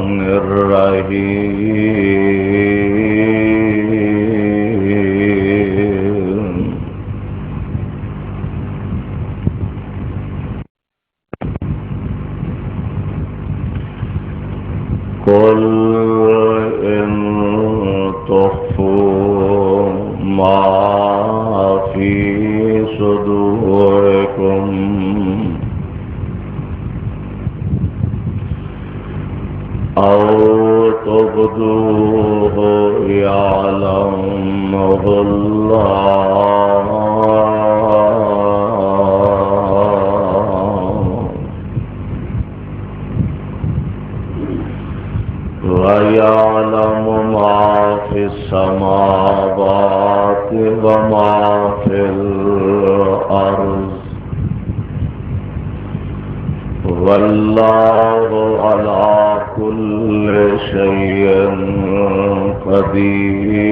الرحمن الرحيم قل إن تخفوا ما في صدوركم أو تبدوه يعلمه الله ويعلم ما في السماوات وما في الأرض والله على كل شيء قدير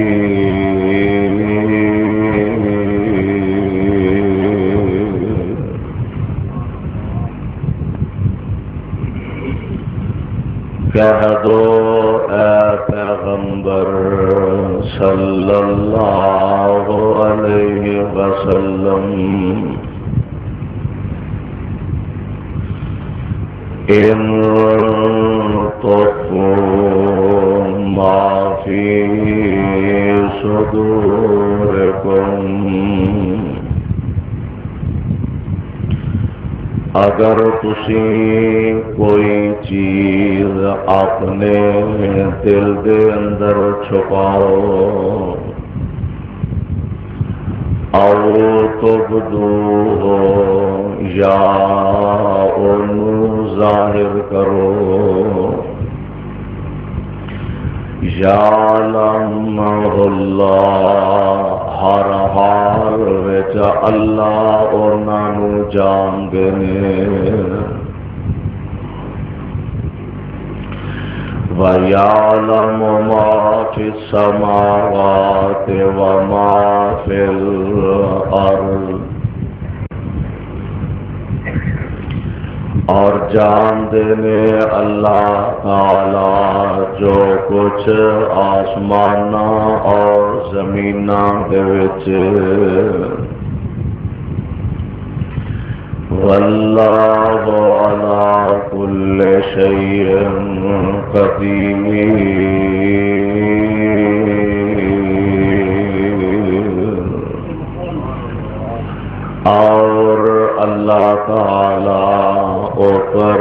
کہہ دو اے پیغمبر صلی اللہ علیہ وسلم ان تخفوا ما فی صدورکم اگر تسی کوئی چیز اپنے دل دے اندر چھپاؤ او تبدو یا انو ظاہر کرو یعلمہ اللہ ہر حال وچ اللہ انہاں نو جان گنے وَيَعْلَمُ مَا فِي السَّمَاوَاتِ وَمَا فِي الْأَرْضِ اور جان دینے اللہ تعالی جو کچھ آسمانہ اور زمینہ دے وچ واللہ علی کل شیء قدیر اور اللہ تعالی اوپر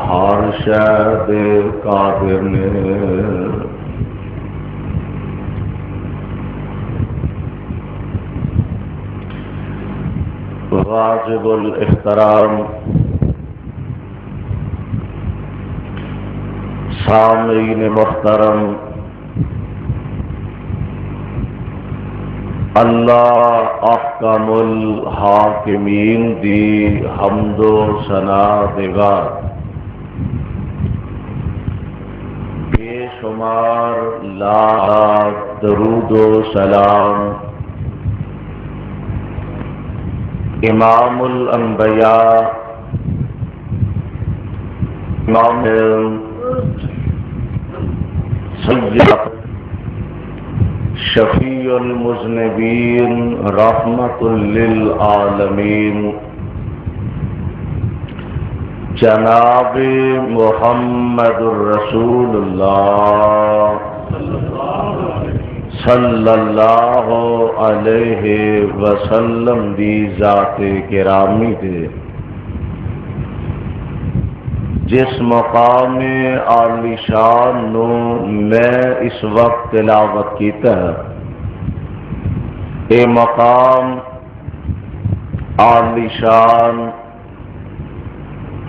ہر شے دے قادر نے واجب الاحترام سامعین محترم، اللہ احکم الحاکمین دی حمد و ثنا دیگار بے شمار لاکھ درود و سلام امام الانبیاء امام سید شفیع المذنبین رحمت للعالمین جناب محمد الرسول اللہ صلی اللہ علیہ وسلم دی ذات گرامی دے جس مقام عالی شان نو میں اس وقت تلاوت کیتا ہے، اے مقام عالی شان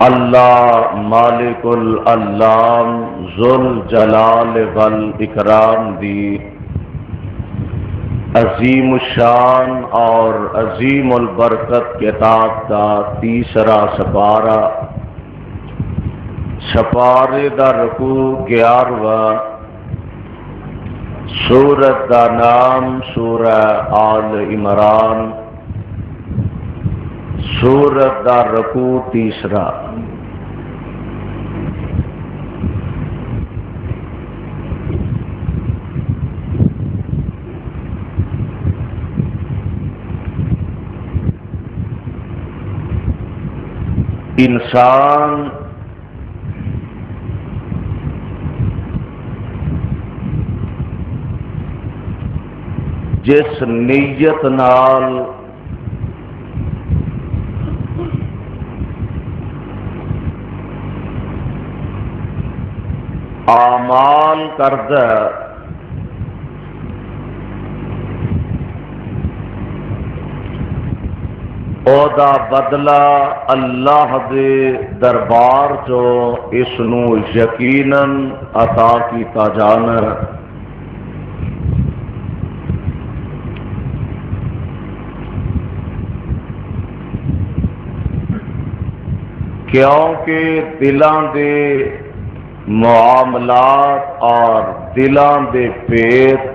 اللہ مالک العلام ذوالجلال والاکرام دی عظیم الشان اور عظیم البرکت کتاب کا تیسرا سپارہ، سپارے دا رکوع 11واں، سورت دا نام سورہ آل عمران، سورت دا رکوع تیسرا۔ انسان جس نیت نال اعمال کردا او دا بدلہ اللہ دے دربار چو اس نو یقیناً عطا کیتا جانا ہے۔ کیونکہ دلاں دے معاملات اور دلاں دے پیت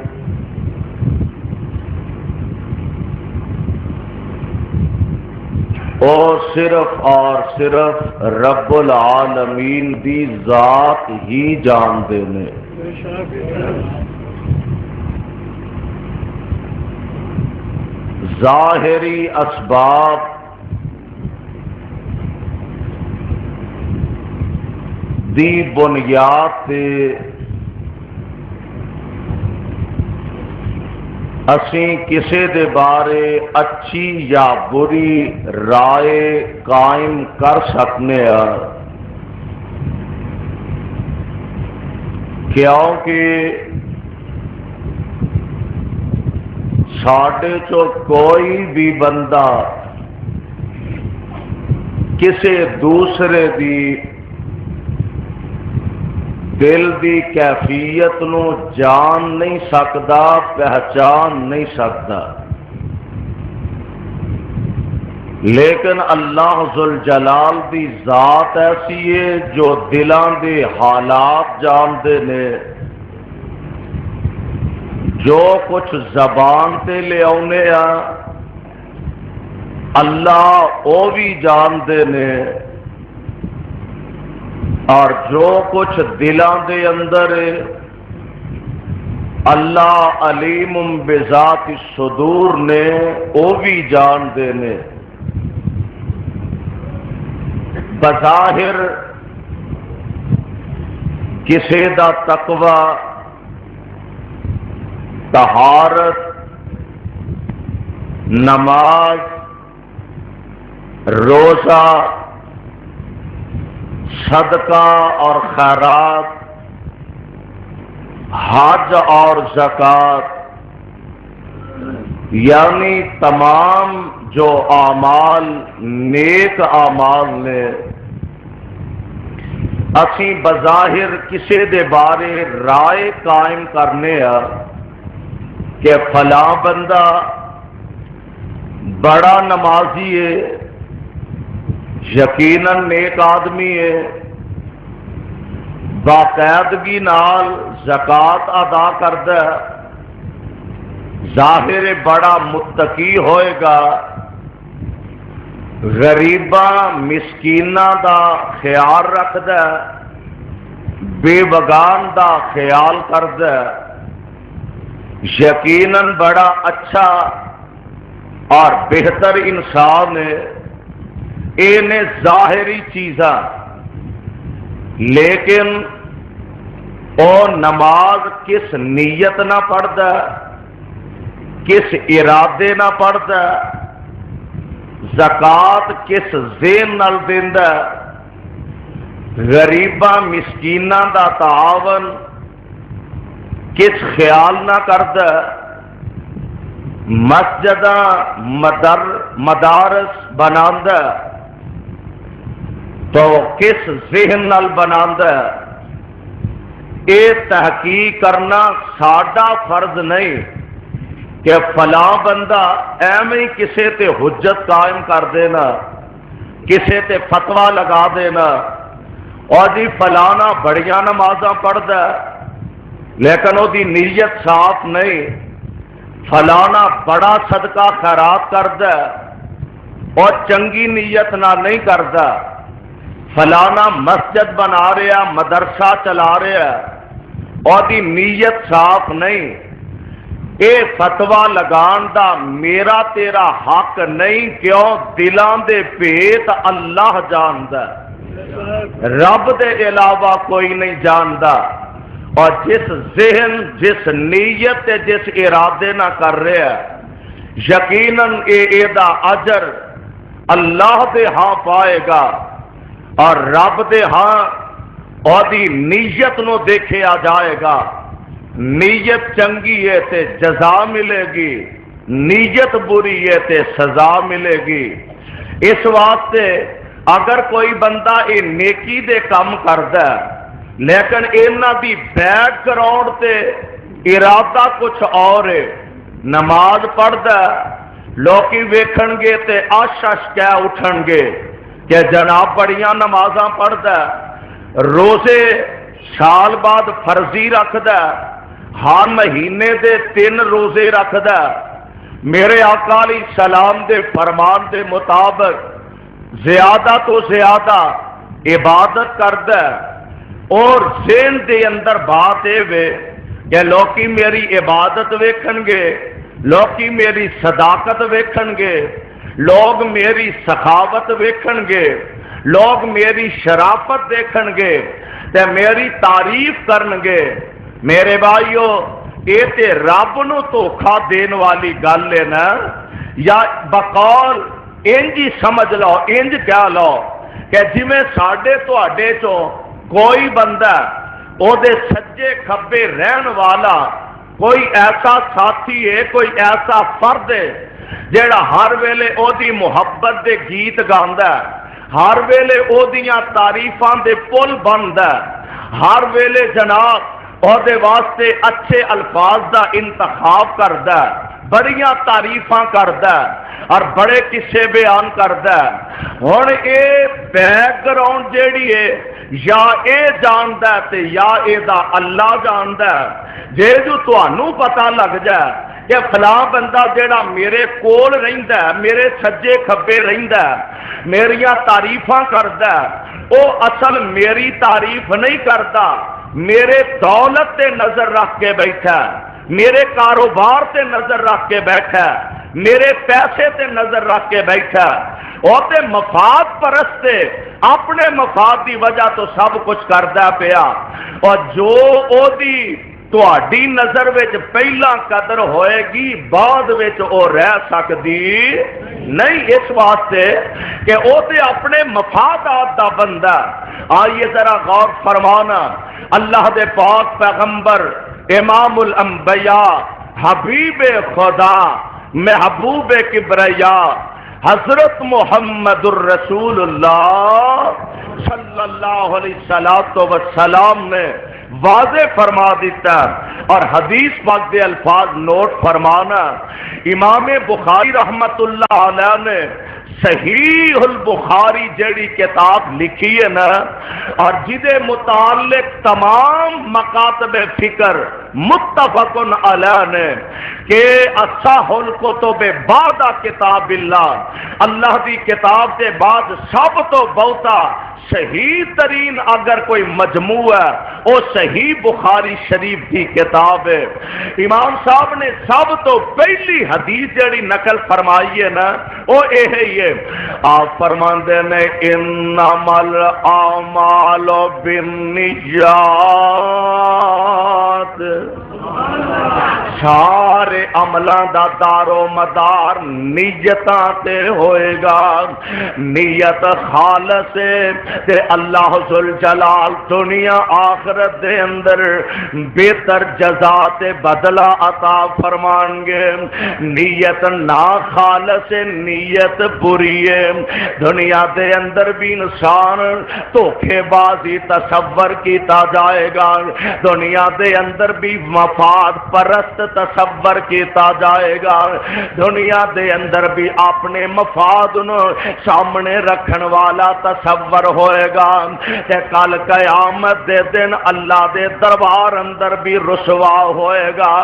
او صرف اور صرف رب العالمین دی ذات ہی جاندے نے۔ ظاہری اسباب دی بنیاد تے اسیں کسے دے بارے اچھی یا بری رائے قائم کر سکنے ہیں، کیونکہ ساڈے چو کوئی بھی بندہ کسے دوسرے دی دل دی کیفیت نو جان نہیں سکتا، پہچان نہیں سکتا، لیکن اللہ ذوالجلال دی ذات ایسی ہے جو دلاں دے حالات جاندے نے، جو کچھ زبان تے لے آنے اللہ او بھی جاندے نے، اور جو کچھ دلاں دے اندر اللہ علیم بذات الصدور نے وہ بھی جاندے نے۔ بظاہر کسے دا تقوی، طہارت، نماز، روزہ، صدقہ اور خیرات، حج اور زکوٰۃ، یعنی تمام جو اعمال نیک اعمال نے، اسی بظاہر کسے دے بارے رائے قائم کرنے کہ فلاں بندہ بڑا نمازی ہے، یقیناً نیک آدمی ہے، باقاعدگی نال زکوٰۃ ادا کردا ہے، ظاہر بڑا متقی ہوئے گا، غریباں مسکیناں دا خیال رکھدا ہے، بے بگان دا خیال کردا ہے، یقیناً بڑا اچھا اور بہتر انسان ہے۔ انہیں ظاہری چیزاں، لیکن او نماز کس نیت نہ پڑھدا، کس ارادے نہ پڑھدا، زکوٰۃ کس ذہن نال دیندا، غریباں مسکیناں دا تعاون کس خیال نہ کردا، مسجداں مدارس بناندا تو کس ذہن نال بناندا ہے۔ اے تحقیق کرنا ساڈا فرض نہیں کہ فلاں بندہ ایویں کسے تے حجت قائم کر دینا، کسے تے فتویٰ لگا دینا، اور جی فلانا بڑیاں نمازاں پڑھدا لیکن وہ دی نیت صاف نہیں، فلانا بڑا صدقہ خیرات کردا اور چنگی نیت نہ نہیں کردا، فلانا مسجد بنا رہا، مدرسہ چلا رہا اور دی نیت صاف نہیں، اے فتوا لگان دا میرا تیرا حق نہیں، کیوں؟ دلاں دے پیت اللہ جاندا، رب دے علاوہ کوئی نہیں جاندا۔ اور جس ذہن، جس نیت تے جس ارادے نہ کر رہا ہے، یقیناً اے دا اجر اللہ دے ہاں پائے گا، اور رب دے ہاں اودی نیت نو دیکھیا جائے گا۔ نیت چنگی ہے تے جزا ملے گی، نیت بری ہے تے سزا ملے گی۔ اس واسطے اگر کوئی بندہ اے نیکی دے کام کردا ہے لیکن انہاں دی بیک گراؤنڈ تے ارادہ کچھ اور ہے، نماز پڑھدا ہے، لوکی ویکھن گے تے اش اش کہہ اٹھن گے کہ جناب بڑیاں نمازاں پڑھدا ہے، روزے سال بعد فرضی رکھدا ہے، ہر مہینے دے 3 روزے رکھدا ہے، میرے آقا علیہ السلام دے فرمان دے مطابق زیادہ تو زیادہ عبادت کردا ہے، اور ذہن دے اندر بات اے وے کہ لوکی میری عبادت ویکھن گے، لوکی میری صداقت ویکھن گے، لوگ میری سخاوت ویکھن گے، لوگ میری شرافت دیکھن گے تے میری تعریف کرن گے۔ میرے بھائیو، یہ تے رب نو دھوکھا دین والی گل ہے نا، یا بقول انج ہی سمجھ لو، انج کہہ لو کہ جی میں ساڈے تواڈے چوں کوئی بندہ او دے سجے کھبے رہن والا کوئی ایسا ساتھی ہے، کوئی ایسا فرد ہے جیڑا ہر ویلے او دی محبت دے گیت گاندا ہے، ہر ویلے او دیاں تعریفاں دے پل بندا ہے، ہر ویلے جناب او دے واسطے اچھے الفاظ دا انتخاب کردا ہے، بڑیاں تعریفاں کردا ہے اور بڑے قصے بیان کردا ہے۔ ہن اے بیک گراؤنڈ جیڑی ہے یا اے جاندا ہے تے یا اے دا اللہ جاندا ہے۔ جے جو تانوں پتہ لگ جائے کہ فلاں بندہ جیڑا میرے کول رہندا ہے، میرے سجے کھبے رہندا ہے، میریاں تعریفاں کردا ہے، او اصل میری تعریف نہیں کردا، میرے دولت تے نظر رکھ کے بیٹھا ہے، میرے کاروبار تے نظر رکھ کے بیٹھا ہے، میرے پیسے تے نظر رکھ کے بیٹھا ہے، او تے مفاد پرستے اپنے مفاد دی وجہ تو سب کچھ کردا پیا، اور جو او دی تہاڈی نظر وچ پہلا قدر ہوئے گی بعد وچ او رہ سکدی نہیں، اس واسطے کہ او تے اپنے مفادات دا بندہ۔ آئیے ذرا غور فرمانا، اللہ دے پاک پیغمبر امام الانبیاء حبیب خدا محبوب کبریا حضرت محمد الرسول اللہ صلی اللہ علیہ وسلم نے واضح فرما دیتا، اور حدیث پاک دے الفاظ نوٹ فرمانا۔ امام بخاری رحمت اللہ علیہ نے صحیح البخاری جڑی کتاب لکھی ہے نا، اور جدے متعلق تمام مکاتب فکر متفق علیہ نے کہ اصح الکتب بعد کتاب اللہ دی کتاب کے بعد سب تو بہتا صحیح ترین اگر کوئی مجموع ہے وہ صحیح بخاری شریف کی کتاب ہے۔ امام صاحب نے سب تو پہلی حدیث جڑی نقل فرمائی ہے نا وہ یہ ہے، آپ فرماندے نے انما الاعمال بالنیات، سارے عملاں دا دار و مدار نیتاں تے ہوئے گا، نیت خالص تے اللہ ذوالجلال دنیا آخرت دے اندر بہتر جزا تے بدلہ عطا فرمان گے، نیت نا خالص نیت بری ہے، دنیا دے اندر بھی انسان دھوکے بازی تصور کیتا جائے گا، دنیا دے اندر بھی مفاد پرست تصور کیتا جائے گا، دنیا دے اندر بھی اپنے مفاد نو سامنے رکھن والا تصور ہوئے گا، تے کل قیامت دے دن اللہ دے دربار اندر بھی رسوا ہوئے گا۔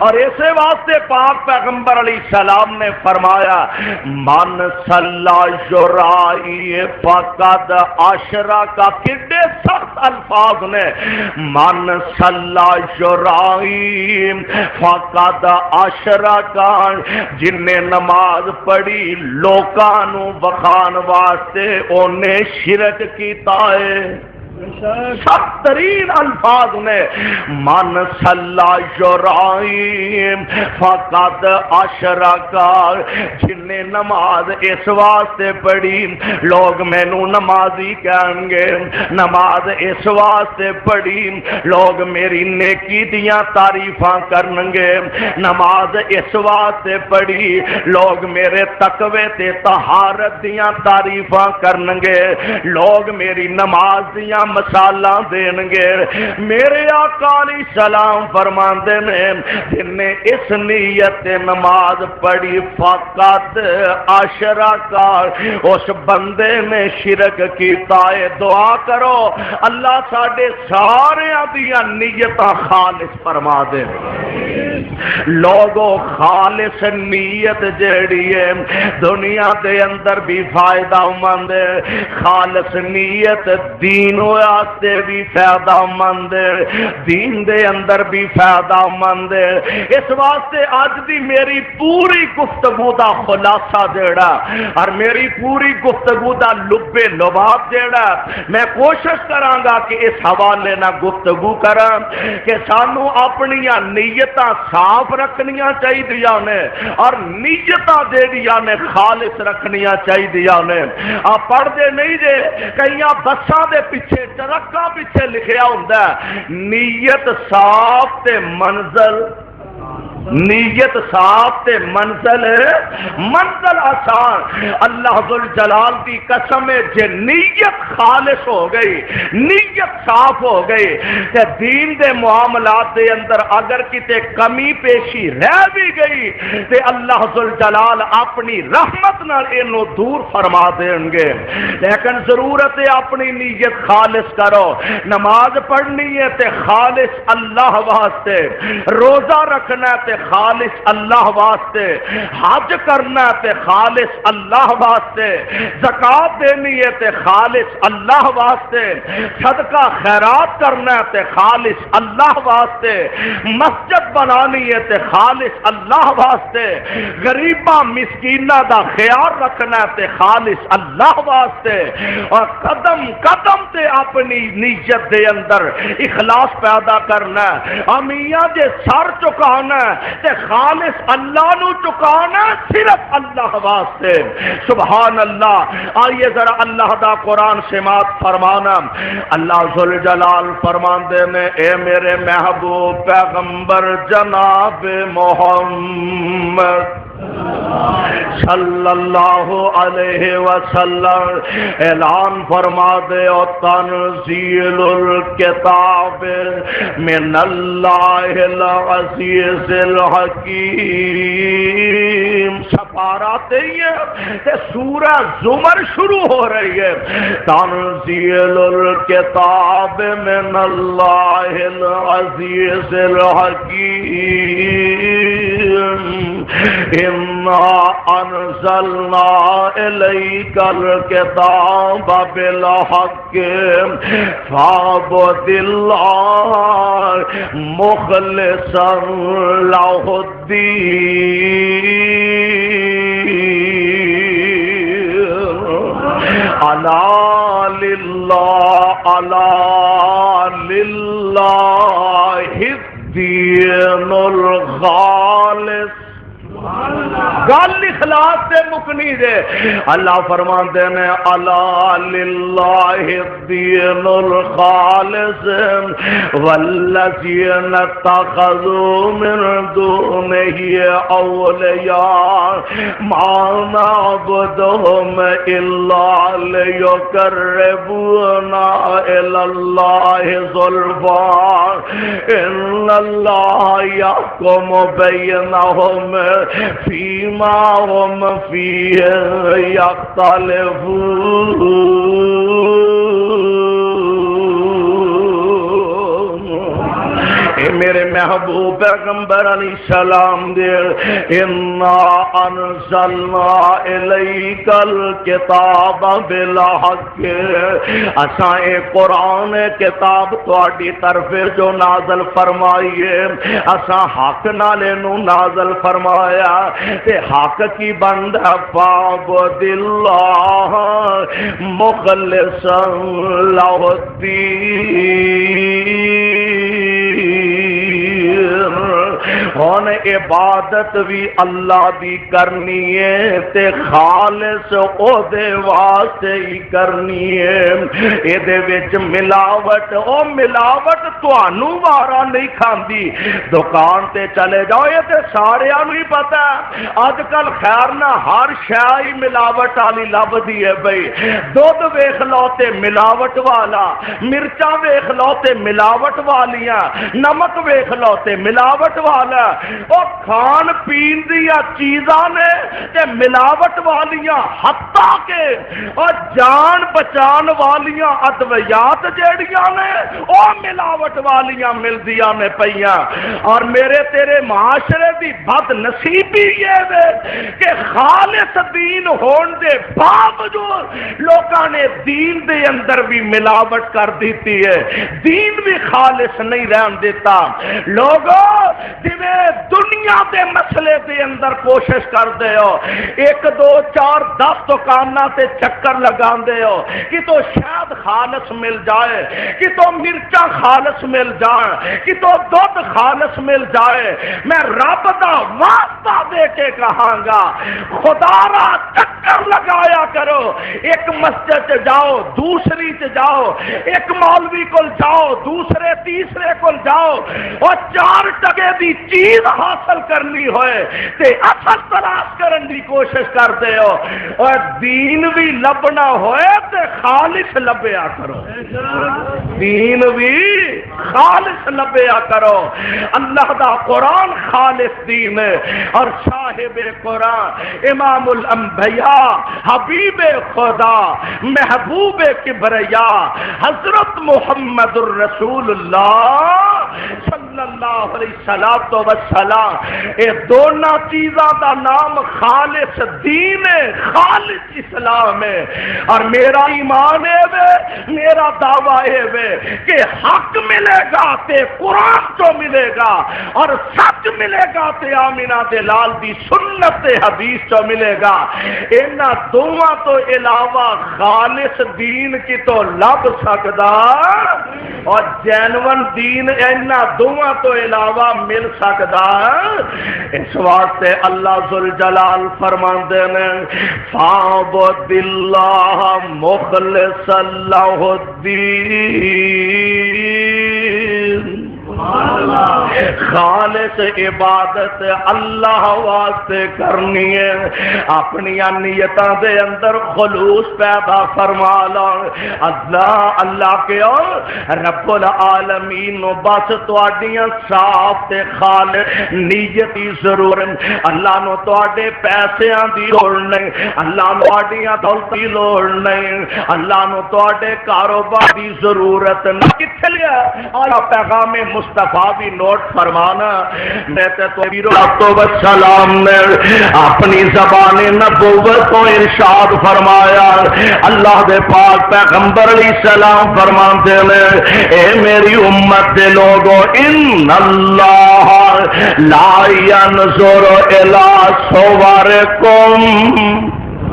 اور اسی واسطے پاک پیغمبر علیہ السلام نے فرمایا من صلی یرائی فقد اشرک، کتنے سخت الفاظ نے، من صلی یرائی فقد عشرہ کان جن نے نماز پڑھی لوکاں نو بخان واسطے اونے شرک کیتا ہے سخت ترین الفاظ نے من صلی یرائیم فقط اشرکا جن نے نماز اس واسطے پڑھی لوگ مینو نمازی کہیں گے نماز اس واسطے پڑھی لوگ میری نیکی دیاں تعریفاں کرن گے نماز اس واسطے پڑھی لوگ میرے تقوی تے طہارت دیاں تعریفاں کرن گے لوگ میری نماز دیاں مثالاں دین گے میرے آقا علیہ السلام فرماندے نے جن نے اس نیت نماز پڑھی فقط اشرکا اس بندے نے شرک کیتا ہے دعا کرو اللہ ساڈے سارے دیاں نیتاں خالص فرما دے لوگوں خالص نیت جیڑی ہے دنیا دے اندر بھی فائدہ مند ہے خالص نیت دین واسطے بھی فائدہ مند ہے دین دے اندر بھی فائدہ مند ہے اس واسطے آج دی میری پوری گفتگو دا خلاصہ جیڑا اور میری پوری گفتگو دا لب لباب جیڑا میں کوشش کراں گا کہ اس حوالے نہ گفتگو کراں کہ سانو اپنی نیتاں صاف رکھنیاں چاہیے نے اور نیتاں جیڑیاں نے خالص رکھنیاں چاہیے نے آپ پڑھ دے نہیں جے کئی بساں دے پیچھے ٹرکاں پیچھے لکھیا ہوندا ہے نیت صاف تے منزل نیت صاف تے منزل آسان اللہ ذوالجلال کی قسم ہے جے نیت خالص ہو گئی نیت صاف ہو گئی تے دین دے معاملات دے اندر اگر کتے کمی پیشی رہ بھی گئی تے اللہ ذوالجلال اپنی رحمت نال اینو دور فرما دیں گے لیکن ضرورت ہے اپنی نیت خالص کرو نماز پڑھنی ہے تے خالص اللہ واسطے روزہ رکھنا ہے تے خالص اللہ واسطے حج کرنا تے خالص اللہ واسطے زکات دینی ہے تے خالص اللہ واسطے صدقہ خیرات کرنا تے خالص اللہ واسطے مسجد بنانی ہے تے خالص اللہ واسطے غریباں مسکیناں دا خیال رکھنا تے خالص اللہ واسطے اور قدم قدم تے اپنی نیت دے اندر اخلاص پیدا کرنا امیاں دے سر چکانا تے خالص اللہ نو چکانا صرف اللہ واسطے سبحان اللہ آئیے ذرا اللہ دا قرآن سماعت فرمانا اللہ ذوالجلال فرماندے نے اے میرے محبوب پیغمبر جناب محمد صلی اللہ علیہ وسلم اعلان فرما دے او تنزیل الکتاب من اللہ العزیز الحکیم سفاراتے ہیں سورہ زمر شروع ہو رہی ہے تنزیل الکتاب من اللہ العزیز الحکیم اِنَّا أَنزَلْنَا إِلَيْكَ الْكِتَابَ بِالْحَقِّ فَاعْبُدِ اللَّهَ مُخْلِصًا لَهُ الدِّينَ أَلَا لِلَّهِ الدِّينُ الْخَالِصُ گل اخلاص سے مکنی دے اللہ فرماندے نے الا للہ الدین الخالص والذین اتخذوا من دونه اولیاء ما نعبدهم الا ليقربونا الى الله زلفى ان الله يحكم بينهم فيما هم فيه يختلفون اے میرے محبوب پیغمبر علیہ السلام دے انا انزلنا الیک الکتاب بالحق اساں اے قرآن کتاب تہاڈی طرف جو نازل فرمائی ہے اساں حق نال نو نازل فرمایا تے حق کی بندہ فاعبد اللہ مخلصا لہ الدین ہن عبادت بھی اللہ دی کرنی ہے تے خالص او دے واسطے ہی کرنی ہے اے دے وچ ملاوٹ او ملاوٹ تانوں وارا نہیں کھاندی دکان تے چلے جاؤ یہ تے سارے نوں ہی پتہ ہے اج کل خیر نہ ہر شے ہی ملاوٹ والی لبدی ہے بھئی دودھ ویکھ لو تے ملاوٹ والا مرچاں ویکھ لو تے ملاوٹ والیاں نمک ویکھ لو تے ملاوٹ والا او کھان پین دیا چیزاں نے تے ملاوٹ والیاں حتیٰ کہ اور جان بچان والیاں ادویات جیڑیاں نے او ملاوٹ والیاں ملدیاں نے پئیاں اور میرے تیرے معاشرے دی بد نصیبی یہ ہے کہ خالص دین ہون دے باوجود لوکاں نے دین دے اندر بھی ملاوٹ کر دیتی ہے دین بھی خالص نہیں رہن دیتا لوگوں جویں دنیا دے مسئلے دے اندر کوشش کر دے ہو 1 2 4 10 دکاناں تے چکر لگان دے ہو کہ تو شاید خالص مل جائے کہ تو مرچاں خالص مل جائیں کہ تو دودھ خالص مل جائے میں رب دا واسطہ دے کے کہاں گا خدا را چکر لگایا کرو ایک مسجد جاؤ دوسری جاؤ ایک مولوی کو جاؤ دوسرے تیسرے کو جاؤ اور 4 ٹکے دی چیز حاصل کرنی ہوئے تے اصل تلاش کرن دی کوشش کرتے ہو اور دین بھی لبنا ہوئے تے خالص لبیا کرو دین بھی خالص لبیا کرو اللہ دا قرآن خالص دین ہے اور صاحب قرآن امام الانبیاء حبیب خدا محبوب کبریا حضرت محمد الرسول اللہ صلی اللہ علیہ وسلم اے دونوں چیزاں دا نام خالص دین ہے خالص اسلام ہے اور میرا ایمان ہے میرا دعویٰ ہے کہ حق ملے گا تے قرآن تو ملے گا اور سچ ملے گا تے آمینہ دے لال دی سنت تے حدیث تو ملے گا انہاں دوواں تو علاوہ خالص دین کی تو لب سکدا اور جینون دین انہاں دوواں تو علاوہ مل سکدا اس واسطے اللہ ذوالجلال فرماندے نے فاعبد اللہ مخلصا لہ الدین خالص عبادت اللہ واسطے کرنی ہے اپنی نیتاں دے اندر خلوص پیدا فرما لو اللہ اللہ کے رب العالمین نو بس تواڈیاں صاف تے خالص نیت دی ضرورت اللہ نو تواڈے پیسیاں دی لوڑ نہیں اللہ نو تواڈیاں دولت دی لوڑ نہیں اللہ نو تواڈے کاروبار دی ضرورت نہیں کتھے لیا آیا پیغام مصطفیٰ بھی نوٹ فرمانا میں تو سلام نے اپنی زبان نبوت کو ارشاد فرمایا اللہ دے پاک پیغمبر علیہ السلام فرماتے ہیں اے میری امت دے لوگو ان اللہ لا ينظر الى صورکم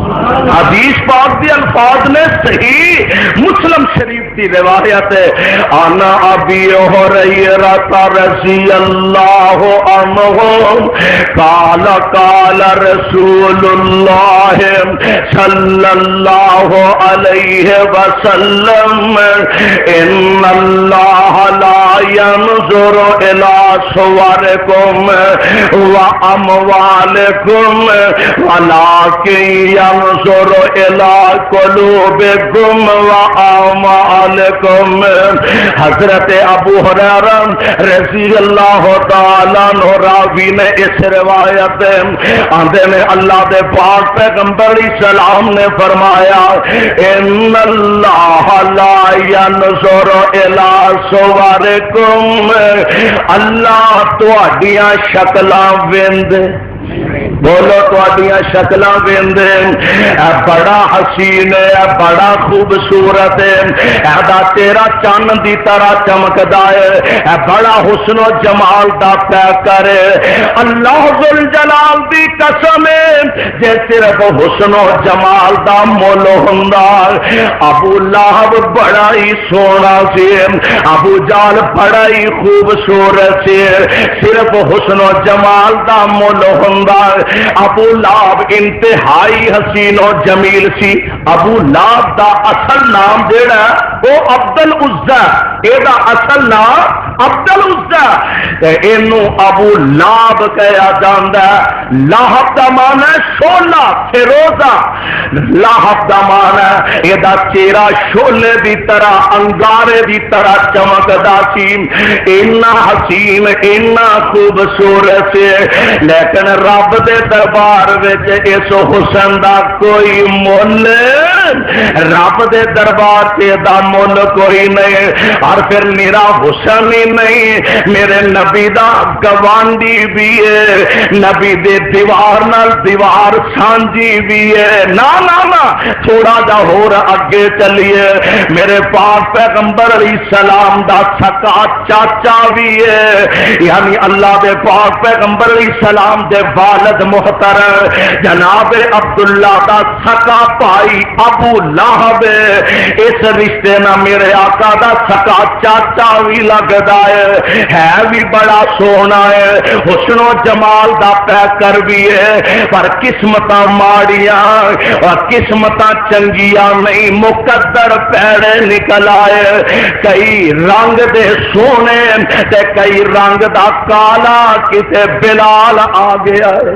حدیث پاک دی الفاظ نے صحیح مسلم شریف کی روایت ہے انا ابی ہریرہ رضی اللہ عنہ قال قال رسول اللہ صلی اللہ علیہ وسلم ان اللہ لا ينظر الى صورکم واموالکم ولکن ينظر إلى قلوبكم وأعمالكم. حضرت ابو ہریرہ رضی اللہ تعالیٰ عنہ راوی نے اس روایت آندے میں اللہ دے پاک پیغمبر علیہ السلام نے فرمایا ان اللہ لا ينظر الى صورکم، اللہ تہاڈیاں شکلاں ویند، بولو تہاڈیاں شکلاں ویند، بڑا حسین ہے، بڑا خوبصورت ہے، تیرا چند دی طرح چمکدا ہے، بڑا حسن و جمال دا پیکر ہے۔ اللہ ذوالجلال دی قسم ہے جے صرف حسن و جمال دا مول ہوندا، ابو لہب بڑا ہی سونا سی، ابو جہل بڑا ہی خوبصورت سی، صرف حسن و جمال دا مول ہوندا، ابو لہب انتہائی حسین و جمیل سی۔ ابو لہب دا اصل نام جیڑا وہ عبد العزا، اے دا اصل نام عبد العزا، اینو ابو لہب کہا جاندا ہے۔ لہب دا معنی ہے شولہ، فیروزہ، لہب دا معنی ہے اے دا چہرہ شولے دی طرح، انگارے دی طرح چمکدا سی، اینا حسین، اینا خوبصورت سی، لیکن رب دے دربار وچ اس حسن دا کوئی مول، رب دے دربار تے دا مول کوئی نہیں۔ اور پھر میرا حسن ہی نہیں، میرے نبی دا گوانڈی بھی ہے، نبی دے دیوار نال دیوار سانجی بھی ہے، نا نا نا تھوڑا جا ہور اگے چلیے، میرے پاک پیغمبر علیہ السلام دا سکا چاچا بھی ہے، یعنی اللہ دے پاک پیغمبر علیہ السلام دے والد محترم جناب عبداللہ دا سکا بھائی ابو لہب، اس رشتے نہ میرے آقا دا سکا چاچا بھی لگدا ہے بھی بڑا سونا ہے، حسن و جمال دا پیکر بھی ہے، پر قسمتاں ماڑیاں اور قسمتاں چنگیاں نہیں، مقدر پیڑے نکل آئے، کئی رنگ دے سونے تے کئی رنگ دا کالا، کتے بلال آ گیا ہے،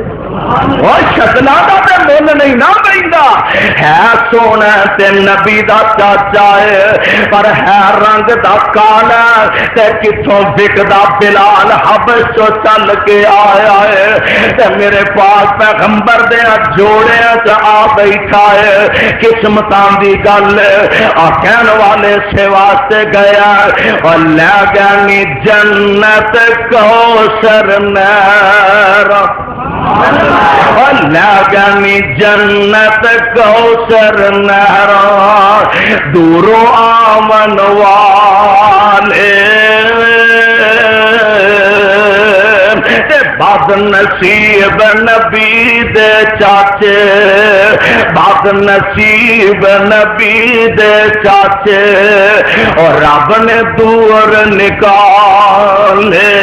اور شکلا دا تے مول نہیں نہ بیندا، ہے سونا تے نبی دا چاچا ہے، پر ہے رنگ دا کالا تے کتوں وکدا بلال حبش تو چل کے آیا ہے، تے میرے پاک پیغمبر دے جوڑے چ آ بیٹھا ہے، قسمتاں دی گل کہن والے سے واسطے گیا اور لے گنی جنت کوثر نہر، لگنی جنت کوثر نہر، دوروں آمن والے بد نصیب نبی دے چاچے، بد نصیب نبی دے چاچے، اور رب نے دور نکالے،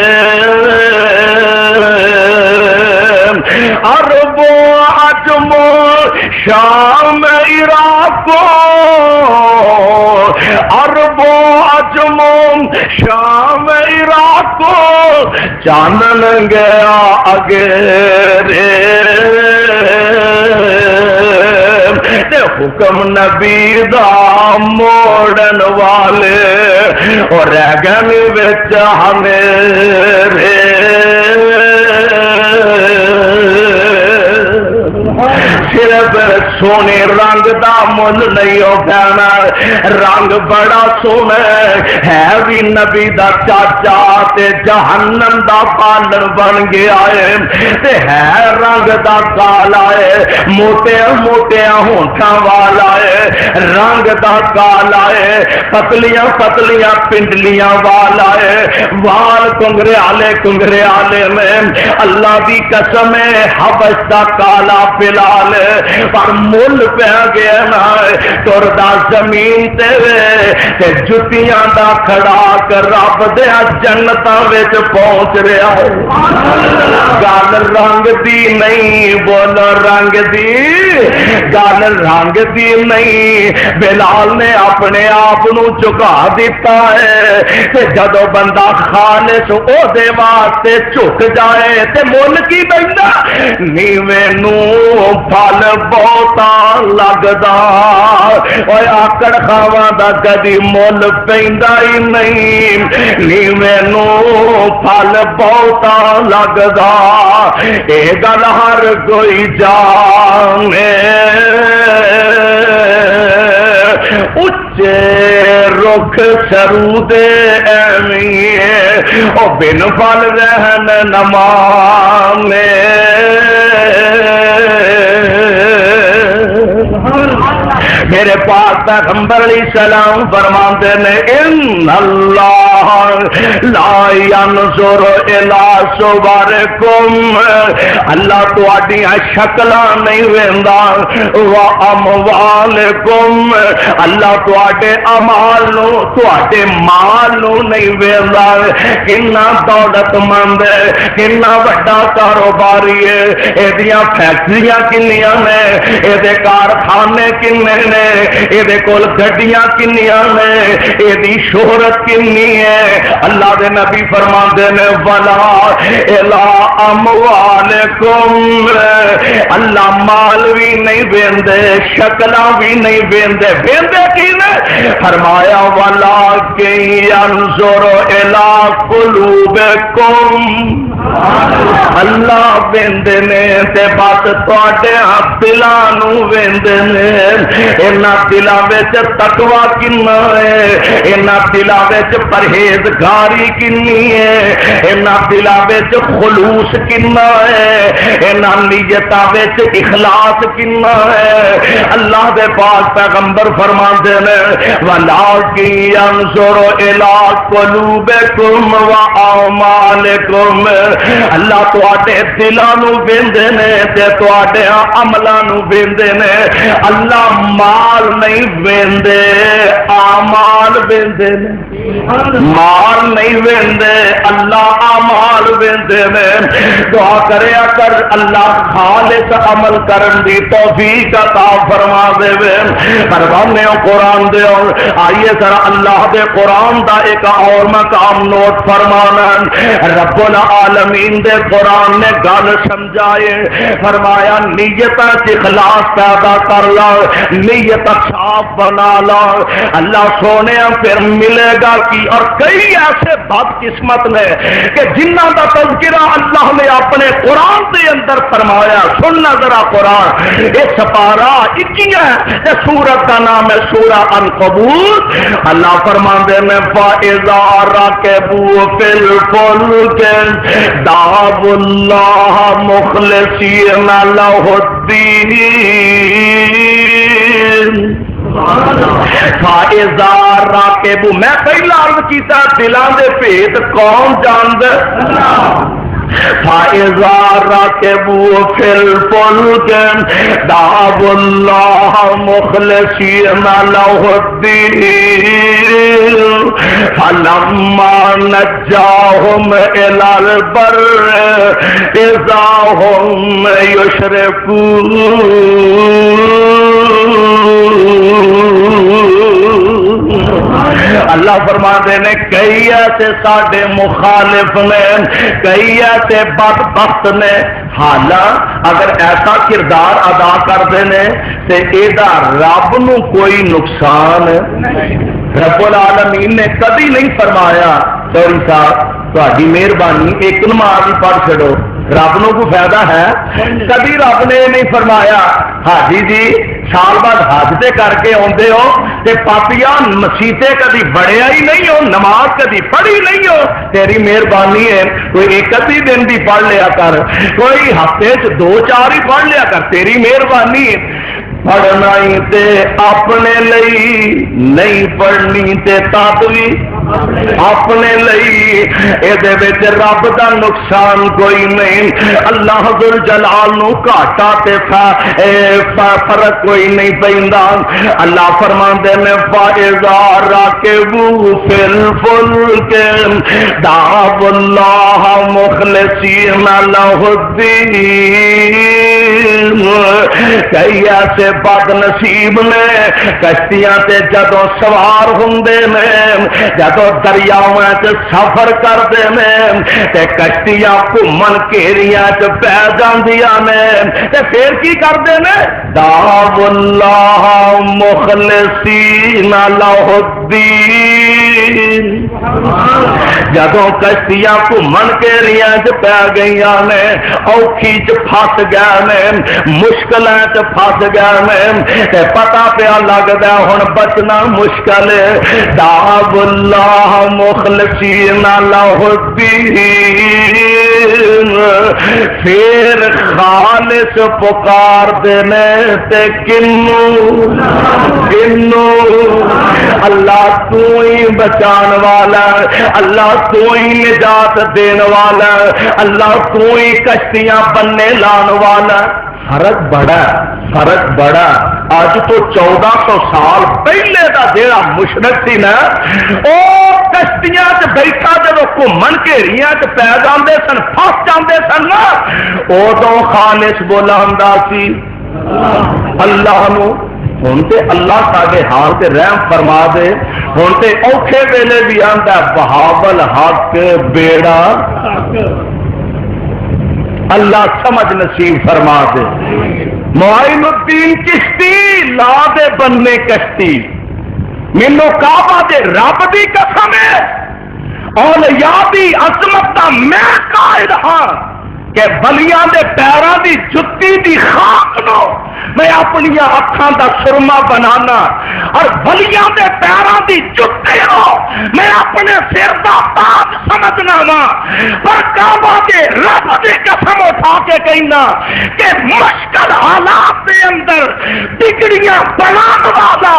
عرب و عجم شام عراق، عرب و عجم شام عراق، چانن گیا اگرے، حکم نبی دا موڑن والے اور رہگن وچ ہمیرے، صرف سونے رنگ دا مل نہیں ہو کہنا، رنگ بڑا سونا ہے بھی نبی دا چاچا تے جہنم دا پالن بن گیا ہے، تے ہے رنگ دا کالا ہے، موٹے موٹے ہونٹاں والا ہے، رنگ دا کالا ہے، پتلیاں پتلیاں پنڈلیاں والا ہے، وال کنگرے آلے میں، اللہ دی قسم ہے حبش دا کالا بلال، پر مل پہ گیا نا ٹردا زمین تے جتیاں دا کھڑا کر رب دیا جنتاں وچ پہنچ رہا ہے۔ گل رنگ دی نہیں، بولو رنگ دی گل رنگ دی نہیں، بلال نے اپنے آپ نو جھکا دیتا ہے، جدو بندہ خالص او دے واسطے جھک جائے تے مل کی بیندا، نیویں نو پھل بہت بہتا لگدا اوے آکڑ خاواں دا کدی مول پیندا ہی نہیں نیویں نوں پھل بہتا لگدا اے گل ہر کوئی جانے اچے رخ سرو دے ایویں او بن پھل رہن نہ مانے میرے پاس پیغمبر علیہ السلام فرماتے ہیں ان اللہ لا ينظر الى صورکم اللہ تواڈیاں شکلاں نہیں ویندا واموالکم اللہ تواڈے اعمال نو تواڈے مال نو نہیں ویندا کنا دولت مند ہے کنا بڑا کاروباری ہے ایدیاں فیکٹریاں کنیاں نے ایدے کارخانے کنے نے ایدے کول گڈیاں کنیاں نے ایدی شہرت کنی ہے اللہ دے نبی فرماندے نے ولا الا اموالکم اللہ مال بھی نہیں ویندے شکلاں بھی نہیں ویندے ویندے کی نے فرمایا ولا کہ ينظر الى قلوبکم اللہ ویندے نے تے بس تواڈے دلاں نو ویندے نے انہاں دلاں وچ تقوی کنا ہے انہاں دلاں وچ پرہیزگاری کنی ہے انہاں دلاں وچ خلوص کنا ہے انہاں نیتاں وچ اخلاص کنا ہے اللہ دے پاک پیغمبر فرماندے نے ولکن ينظر الى قلوبکم واعمالکم اللہ تواڈے دلاں نو ویندے نے تے تواڈے عملاں نو ویندے نے اللہ مال نہیں ویندے اعمال ویندے نے مال نہیں ویندے اللہ اعمال ویندے نے دعا کریا کر اللہ خالص عمل کرن دی توفیق عطا فرما دے پروانے قرآن دے آئیے ذرا اللہ دے قرآن دا ایک اور مقام نوٹ فرمانا رب العالمین دے قرآن نے گل سمجھائے فرمایا نیت اخلاص پیدا کر لا نیت صاف بنا لا اللہ سونے پھر ملے گا کی اور کئی ایسے بد قسمت نے کہ جنہ کا تذکرہ اللہ نے اپنے قرآن کے اندر فرمایا سننا ذرا قرآن یہ سپارہ 21 سورت کا نام ہے سورہ عنکبوت اللہ فرماندے میں فَإِذَا رَكِبُوا فِي الْفُلْكِ دعوا اللہ مخلصین لہ الدین فائزہ راکبو میں پہلا عرض کیتا دلان دے پیت کون جاند فائزہ راکبو فی الفلک دعوا اللہ مخلصین لہ الدین فلما نجاہم الی البر اذا ہم یشرکون اللہ فرماتے نے کئی ایسے ساڈے مخالف نے کئی ایسے بدبخت نے حالاں اگر ایسا کردار ادا کرتے ہیں تو یہ رب نو کوئی نقصان رب العالمین نے کبھی نہیں فرمایا سوری صاحب تہاڈی مہربانی ایک نماز ہی پڑھ چھڑو رب نو کوئی فائدہ ہے کبھی رب نے نہیں فرمایا حاجی جی سال بعد حج تے کر کے آتے ہو تے پاپیا مسیطے کدی بڑھیا ہی نہیں ہو نماز کدی پڑھی نہیں ہو تیری مہربانی ہے کوئی ایک ادھی دن بھی پڑھ لیا کر کوئی ہفتے 2-4 ہی پڑھ لیا کر تیری مہربانی ہے پڑھنا ہی تے اپنے لئی نہیں پڑھنی تے تاتوی اپنے لئی اے رب دا نقصان کوئی نہیں اللہ ذل جلال نو گھاٹا تے فرق کوئی نہیں پیندا اللہ فرماندے نے فائزہ راکبوا فی الفلک دعوا اللہ مخلصین لہ الدین کئی ایسے بد نصیب نے کشتیاں تے جدو سوار ہوندے نے جدو دریاواں تے سفر کردے نے تے کشتیاں گھومن گھیریاں تے پی جاندیاں نے تے پھر کی کردے نے دعو اللہ مخلصین لہ الدین جدو کشتیاں گھومن گھیریاں تے پی گئیاں نے اوکھی چ پھس گئے نے مشکلاں چ پھس گئے نے تے پتہ پیا لگدا ہن بچنا مشکل ہے دعو اللہ مخلصین لہ الدین پھر خالص پکار دینے تے کنوں اللہ تو ہی بچان والا اللہ تو ہی نجات دین والا اللہ تو ہی کشتیاں بننے لان والا فرق بڑا اج تو 1400 سال پہلے دا جیڑا مشرک سی نا او کشتیاں تے بیٹھا جدوں گھومن گھیریاں تے پی جاندے سن پھس جاندے سن نا اودوں خالص بولاندا سی اللہ نو ہن تے اللہ ساڈے حال تے رحم فرما دے ہن تے اوکھے ویلے بھی آندا بہاول حق بیڑا اللہ سمجھ نصیب فرما دے معین الدین چشتی لا دے بننے کشتی مینوں کعبہ دے رب دی قسم ہے اولیاء دی عظمت دا میں قائل ہاں کہ بلیاں دے پیراں دی جُتی دی خاک نو میں اپنی اکھاں دا سرما بنانا اور بلیاں دے پیراں دی جُتی نو میں اپنے سر دا تاج سمجھنا وا پر کعبہ دے رب دی قسم اٹھا کے کہنا کہ مشکل حالات دے اندر بگڑیاں بنان والا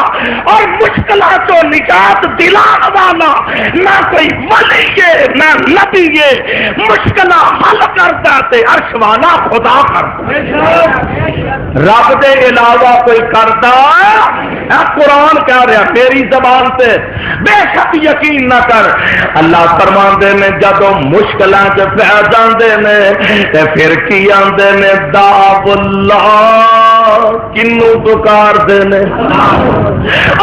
اور مشکلات تو نجات دلان والا نہ کوئی ولی ہے نہ نبی ہے مشکلہ حل کرتا تے عرش والا خدا کرتا رب دے علاوہ کوئی کرتا قرآن کہہ رہا میری زبان سے بے شک یقین نہ کر اللہ فرماندے نے جدو مشکلاں چ پہ جاندے نے تے پھر کی آندے نے دعو اللہ کنوں پکار دے نے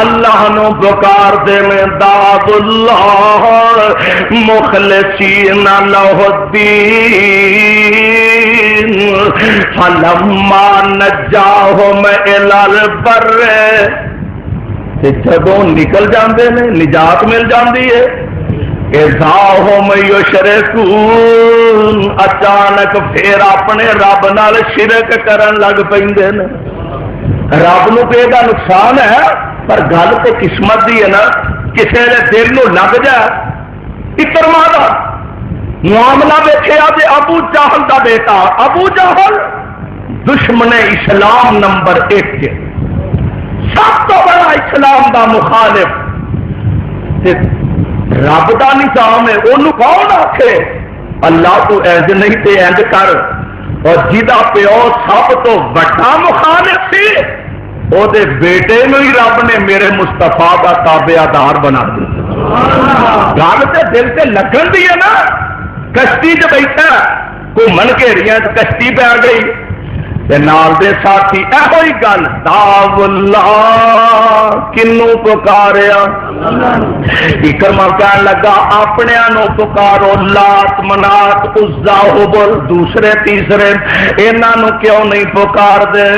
اللہ نو پکار دے نے دعو اللہ مخلصین لہ الدین فلما نجاہم الی البر جدوں نکل جاندے نے نجات مل جاندی ہے اذاہم یشرکون اچانک پھر اپنے رب نال شرک کرن لگ پیندے نے رب نو تے دا نقصان ہے پر گل تے قسمت دی ہے نا کسے دے دل نو لگ جائے اکرما دا معاملہ ویکھیا تے ابو جہل دا بیٹا ابو جہل دشمن اسلام نمبر 1 سب تو بڑا اسلام دا مخالف رب دا نظام ہے انہوں کون آکھے اللہ تو اینج نہیں تے اینج کر اور جدا پیو سب تو بڑا مخالف سی او دے بیٹے نو ہی رب نے میرے مصطفیٰ کا تابعدار بنا دیا گل تے دل سے لگن دی ہے نا کشتی چ بیٹھا گھومن گھیریاں کشتی پی گئی نال دے ساتھی ایہو ہی گل دعو اللہ کنوں پکاریا اکرما کہن لگا اپنے نو پکارو لات منات عزا ہبل دوسرے تیسرے انہاں نو کیوں نہیں پکار دے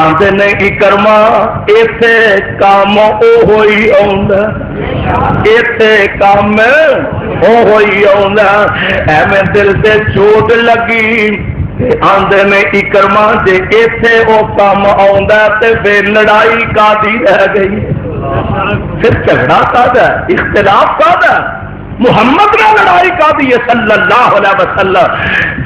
آندے نے اکرما ایتھے کام اوہی آوندا ایتھے کام اوہی آوندا ایویں دل تے چوٹ لگی آندے نے اکرما جے ایتھے او کام آوندا تے پھر لڑائی کادی رہ گئی پھر جھگڑا کادا اختلاف کادا محمد نے لڑائی کا دی صلی اللہ علیہ وسلم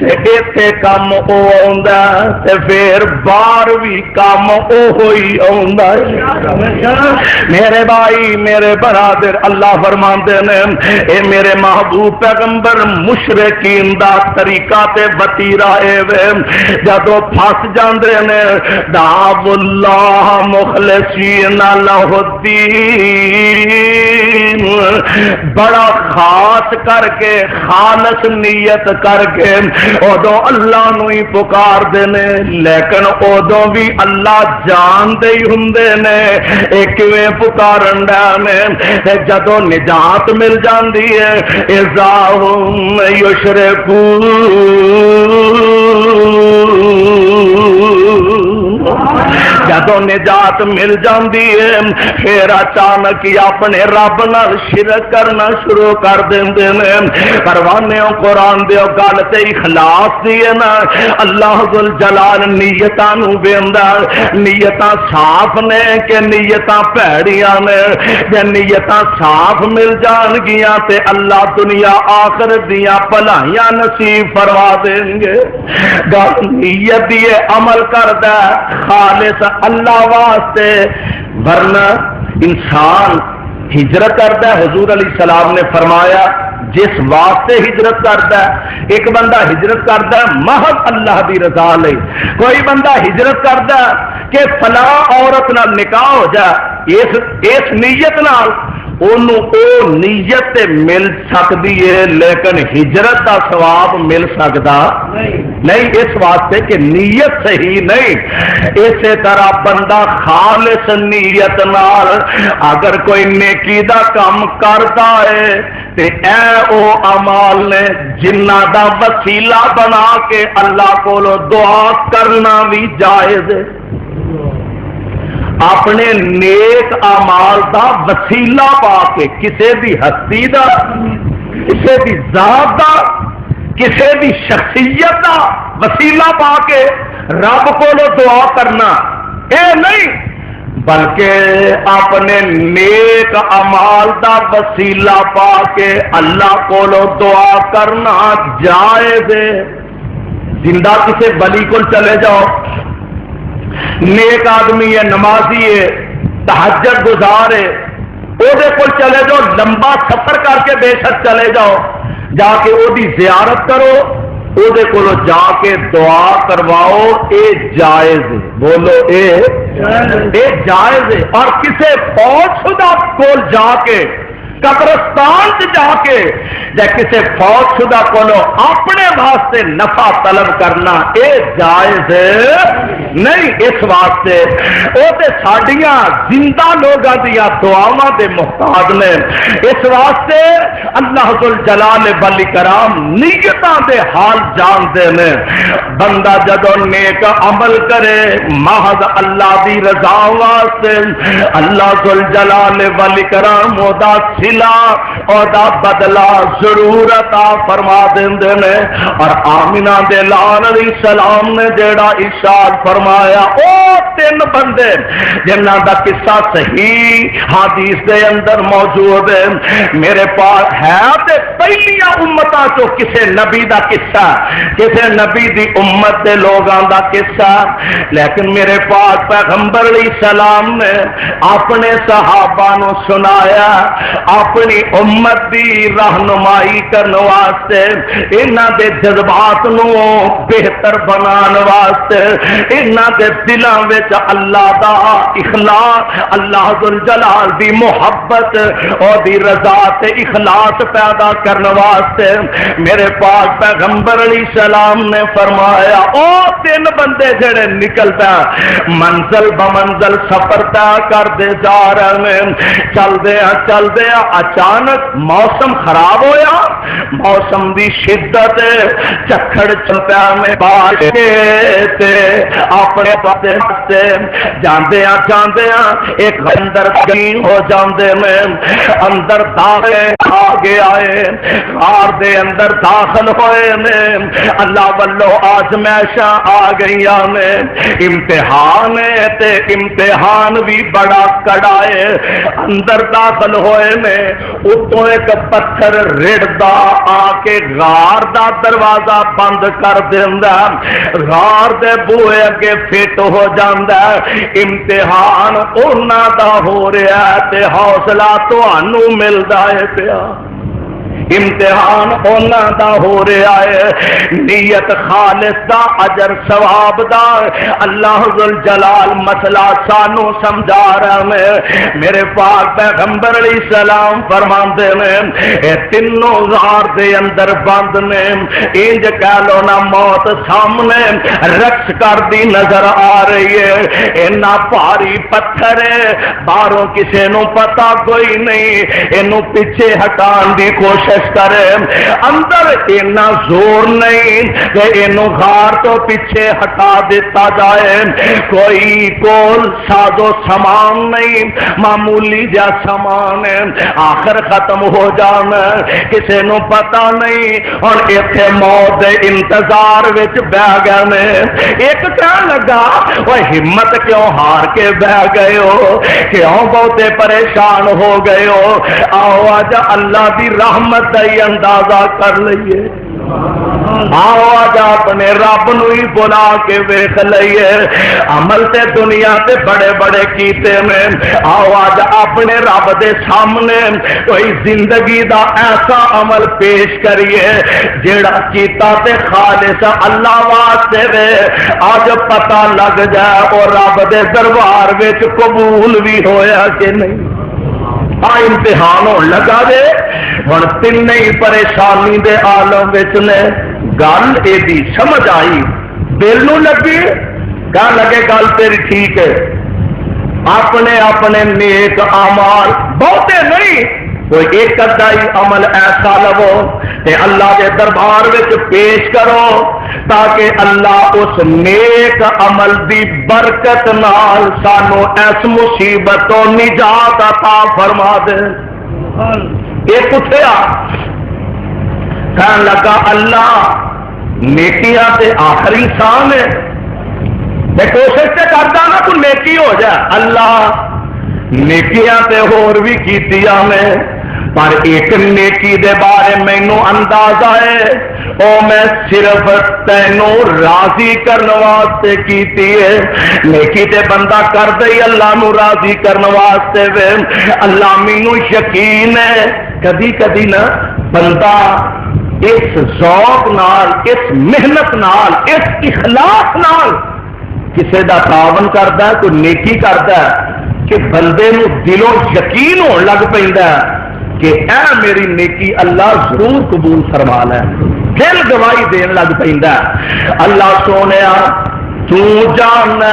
تے ایتھے کام او آوندا تے پھر بار بھی کام او ہوئی آوندا میرے بھائی میرے برادر اللہ فرماندے نے اے میرے محبوب پیغمبر مشرکین دا طریقہ تے وتیرا اے وے جدوں پھس جاندے نے دعو اللہ مخلصین لہ الدین بڑا خاص کر کے خالص نیت کر کے ادو اللہ نو ہی پکار دینے، لیکن ادو بھی اللہ جان دے ہی ہندے نے ایک میں پکارن ڈے جدو نجات مل جاندی ہے اذا ہم یشرکون، جدو نجات مل جاندی ہے پھر اچانک ہی اپنے رب نال شرک کرنا شروع کر دیندے نے۔ پروانے قرآن دیو گل تے اخلاص دی ہے نا، اللہ ذل جلال نیتاں نو ویندا، نیتاں صاف نے کہ نیتاں پیڑیاں نے، جے نیتاں صاف مل جان گیاں تے اللہ دنیا آخرت دیاں بھلائیاں نصیب فرما دیں گے۔ گل نیت دی عمل کردا خالص اللہ واسطے، ورنہ انسان ہجرت کرتا ہے۔ حضور علیہ السلام نے فرمایا جس واسطے ہجرت کرتا ہے، ایک بندہ ہجرت کرتا ہے محض اللہ دی رضا لئی، کوئی بندہ ہجرت کرتا ہے کہ فلاں عورت نال نکاح ہو جائے، اس نیت نال انہوں او نیت مل سکتی ہے، لیکن ہجرت کا ثواب مل سکتا نہیں، اس واسطے کہ نیت صحیح نہیں۔ اسی طرح بندہ خالص نیت نال اگر کوئی نیکی دا کام کرتا ہے تے اے او اعمال نے جنہ دا وسیلہ بنا کے اللہ کولو دعا کرنا بھی جائز ہے۔ اپنے نیک اعمال دا وسیلہ پا کے کسی بھی ہستی دا، کسی بھی ذات دا، کسی بھی شخصیت دا وسیلہ پا کے رب کو دعا کرنا اے نہیں، بلکہ اپنے نیک اعمال دا وسیلہ پا کے اللہ کو دعا کرنا جائز ہے۔ زندہ کسی بلی کو چلے جاؤ، نیک آدمی ہے، نمازی ہے، تہجد گزار ہے، وہ کول چلے جاؤ، لمبا سفر کر کے بے شک چلے جاؤ، جا کے وہ زیارت کرو، وہ کول جا کے دعا کرواؤ، اے جائز ہے۔ بولو اے جائز ہے۔ اور کسی فوج شدہ کول جا کے قبرستان جا کے یا کسی فوج شدہ کو اپنے واسطے نفع طلب کرنا اے جائز نہیں۔ اس واسطے وہ تے ساڈیاں زندہ لوگاں دیا دعاواں دے محتاج نے، اس واسطے اللہ ذل جلال والاکرام نیتاں دے حال جانتے ہیں۔ بندہ جدو نیک عمل کرے محض اللہ دی رضا واسطے، اللہ ذل جلال والاکرام او دا اور دا بدلہ ضرور عطا فرما دیندے نے۔ اور آمنہ دے لال علیہ السلام نے جیڑا ارشاد فرمایا، او تین بندے جنہاں دا قصہ صحیح حدیث دے اندر موجود ہے، میرے پاس ہے تے پہلیاں امتاں چو کسے نبی دا قصہ، کسے نبی دی امت دے لوگاں دا قصہ، لیکن میرے پاس پیغمبر علیہ السلام نے اپنے صحابہ نو سنایا، اپنی امت دی رہنمائی کرنے واسطے، انہاں دے جذبات نو بہتر بنان واسطے، انہاں دے دلاں وچ اللہ دا اخلاص، اللہ ذل جلال دی محبت اور دی رضا تے اخلاص پیدا کرنے واسطے میرے پاک پیغمبر علیہ السلام نے فرمایا، او تین بندے جڑے نکلدا منزل بمنزل سفر طے کردے جا رہے ہیں، چل دے اچانک موسم خراب ہویا، موسم دی شدت چکھڑ چلتا میں بارش تے اپنے پاسے جاندیاں ایک اندر گئی ہو جاندے میں اندر داخل آگے آئے، غار دے اندر داخل ہوئے نے، اللہ والو آزمائشاں آ گئیاں نے، امتحان ہے تے امتحان بھی بڑا کڑا ہے، اندر داخل ہوئے نے، اتوں ایک پتھر رڑدا آ کے غار دا دروازہ بند کر دیندا، غار دے بوئے اگے فٹ ہو جاندا، امتحان انہاں دا ہو رہا تے حوصلہ تانوں ملدا ہے پیا۔ امتحان انہاں دا ہو رہا ہے، نیت خالص دا، اجر ثواب دا۔ اللہ ذل جلال مسئلہ سانو سمجھا رہا ہے۔ میرے پاک پیغمبر علیہ السلام فرماندے نے اے تینوں غار دے اندر بند نے، انج کہہ لو نا موت سامنے رقص کر دی نظر آ رہی ہے، اینا بھاری پتھر ہے، باہروں کسے نو پتا کوئی نہیں، اینو پیچھے ہٹان دی کوشش کرے، اندر اینا زور نہیں کہ اینو غار تو پیچھے ہٹا دیتا جائے، کوئی کول ساز و سامان نہیں، معمولی جا سامان ہے، آخر ختم ہو جانا، کسے نو پتا نہیں، اور ایتھے موت دے انتظار وچ بہ گئے نے۔ ایک کہنے لگا وہ ہمت کیوں ہار کے بہ گئے ہو، کیوں بہتے پریشان ہو گئے ہو؟ آؤ آج اللہ دی رحمت دا ہی اندازہ کر لئیے، آؤ آج اپنے رب نو ہی بلا کے ویکھ لئیے، عمل تے دنیا تے بڑے بڑے کیتے میں، آؤ آج اپنے رب دے سامنے کوئی زندگی دا ایسا عمل پیش کریے جیڑا کیتا تے خالص اللہ واسطے وے، آج پتہ لگ جائے اور رب دے دربار وچ قبول بھی ہویا کہ نہیں۔ امتحان ہون لگا دے ہن تین ہی پریشانی دے عالم وچ نے، گل ایدی سمجھ آئی، دل نو لگی، کہنے لگے گل تیری ٹھیک ہے، اپنے اپنے نیک اعمال بہتے نہیں، کوئی ایک ادائی عمل ایسا لو تے اللہ کے دربار وچ پیش کرو تاکہ اللہ اس نیک عمل دی برکت نال سانو اس مصیبت تو نجات عطا فرما دے۔ ایک اٹھیا کہنے لگا اللہ نیکیاں تے آخری انسان ہے، میں کوشش تے کرتا نا تو نیکی ہو جائے، اللہ نیکیاں تے ہور بھی کیتیاں میں، پر ایک نیکی دے بارے مینوں اندازہ ہے، او میں صرف تینوں راضی کرنے واسطے کیتی ہے۔ نیکی تے بندہ کر دے اللہ نو راضی کرنے واسطے وے، اللہ مینوں یقین ہے کدی کدی نا بندہ اس ذوق نال، اس محنت نال، اس اخلاص نال کسے دا تعاون کردا ہے، کوئی نیکی کردا ہے کہ بندے نو دلوں یقین ہون لگ پیندا ہے کہ اے میری نیکی اللہ ضرور قبول فرما لے، دل گواہی دین لگ پیندا ہے۔ اللہ سونیا تو جاننا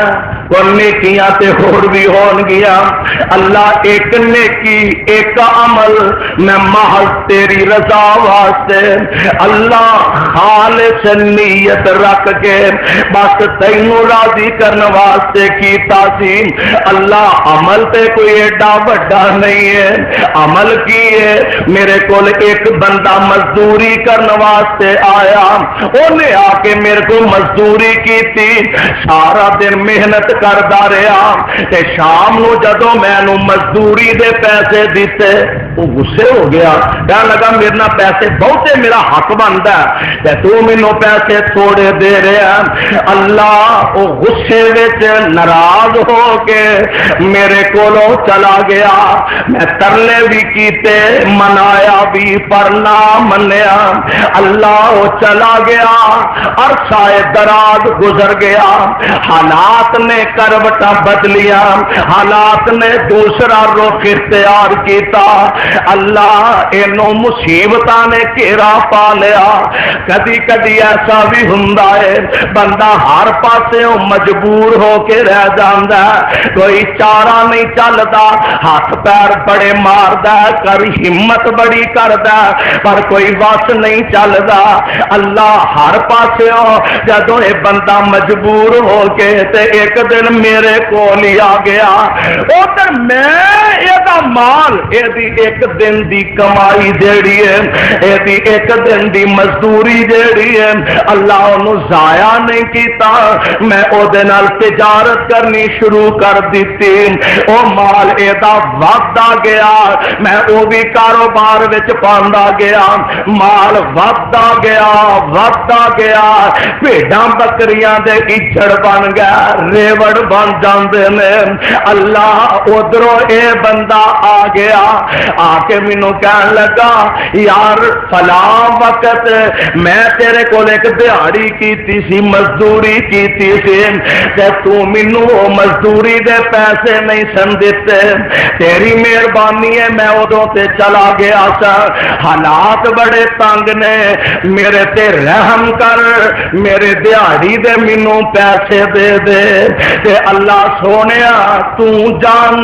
اور نیکیاں تے ہور بھی ہون گیا، اللہ ایک نیکی ایک عمل میں محض تیری رضا واسطے اللہ خالص نیت رکھ کے بس تینوں راضی کرنے واسطے کیتا سی۔ اللہ عمل تے کوئی ایڈا بڑا نہیں ہے، عمل کی ہے میرے کول ایک بندہ مزدوری کرنے واسطے آیا، انہیں آ کے میرے کو مزدوری کی تھی، سارا دن محنت کردا رہا تے شام نو جدوں میں نو مزدوری دے پیسے دیتے وہ غصے ہو گیا، کہنے لگا میرے نہ پیسے بہتے میرا حق بنتا ہے تے تو مینوں پیسے تھوڑے دے رہا۔ اللہ وہ غصے وچ ناراض ہو کے میرے کولوں چلا گیا، میں ترلے بھی کیتے منایا بھی پر نہ منیا، اللہ وہ چلا گیا، عرصہ دراز گزر گیا، حالات نے کروٹاں بدلیاں، حالات نے دوسرا رخ اختیار کیتا، اللہ اینوں مصیبتاں نے گھیرا پا لیا۔ کدی کدی ایسا بھی ہوندا ہے بندہ ہر پاسوں مجبور ہو کے رہ جاندا ہے، کوئی چارہ نہیں چلدا، ہاتھ پیر بڑے ماردا کر ہمت بڑی کردا پر کوئی وس نہیں چلدا۔ اللہ ہر پاسوں جدوں یہ بندہ مجبور ہو کے تے ایک دن میرے کول ہی آ گیا، ادھر میں یہ مال یہ ایک دن دی کمائی جیڑی ہے، یہ ایک دن دی مزدوری جیڑی ہے، اللہ انہوں ضائع نہیں کیتا، میں او دے نال تجارت کرنی شروع کر دیتی، او مال ایدا ودا گیا، میں او بھی کاروبار وچ پاندا گیا، مال ودا گیا، بھیڈاں بکریاں دے اچھڑ بن گیا، ریوڑ بن جاندے نے۔ اللہ ادھروں اے بندہ آ گیا، کے مینوں کہن لگا یار فلاں وقت میں تیرے کول ایک دیہڑی کیتی سی مزدوری کیتی سی تے تو مینوں او مزدوری دے پیسے نہیں سن دتے تیری مہربانی ہے میں ادوں تے چلا گیا سا حالات بڑے تنگ نے میرے تے رحم کر میرے دیہڑی دے مینوں پیسے دے دے تے اللہ سونیا تو جان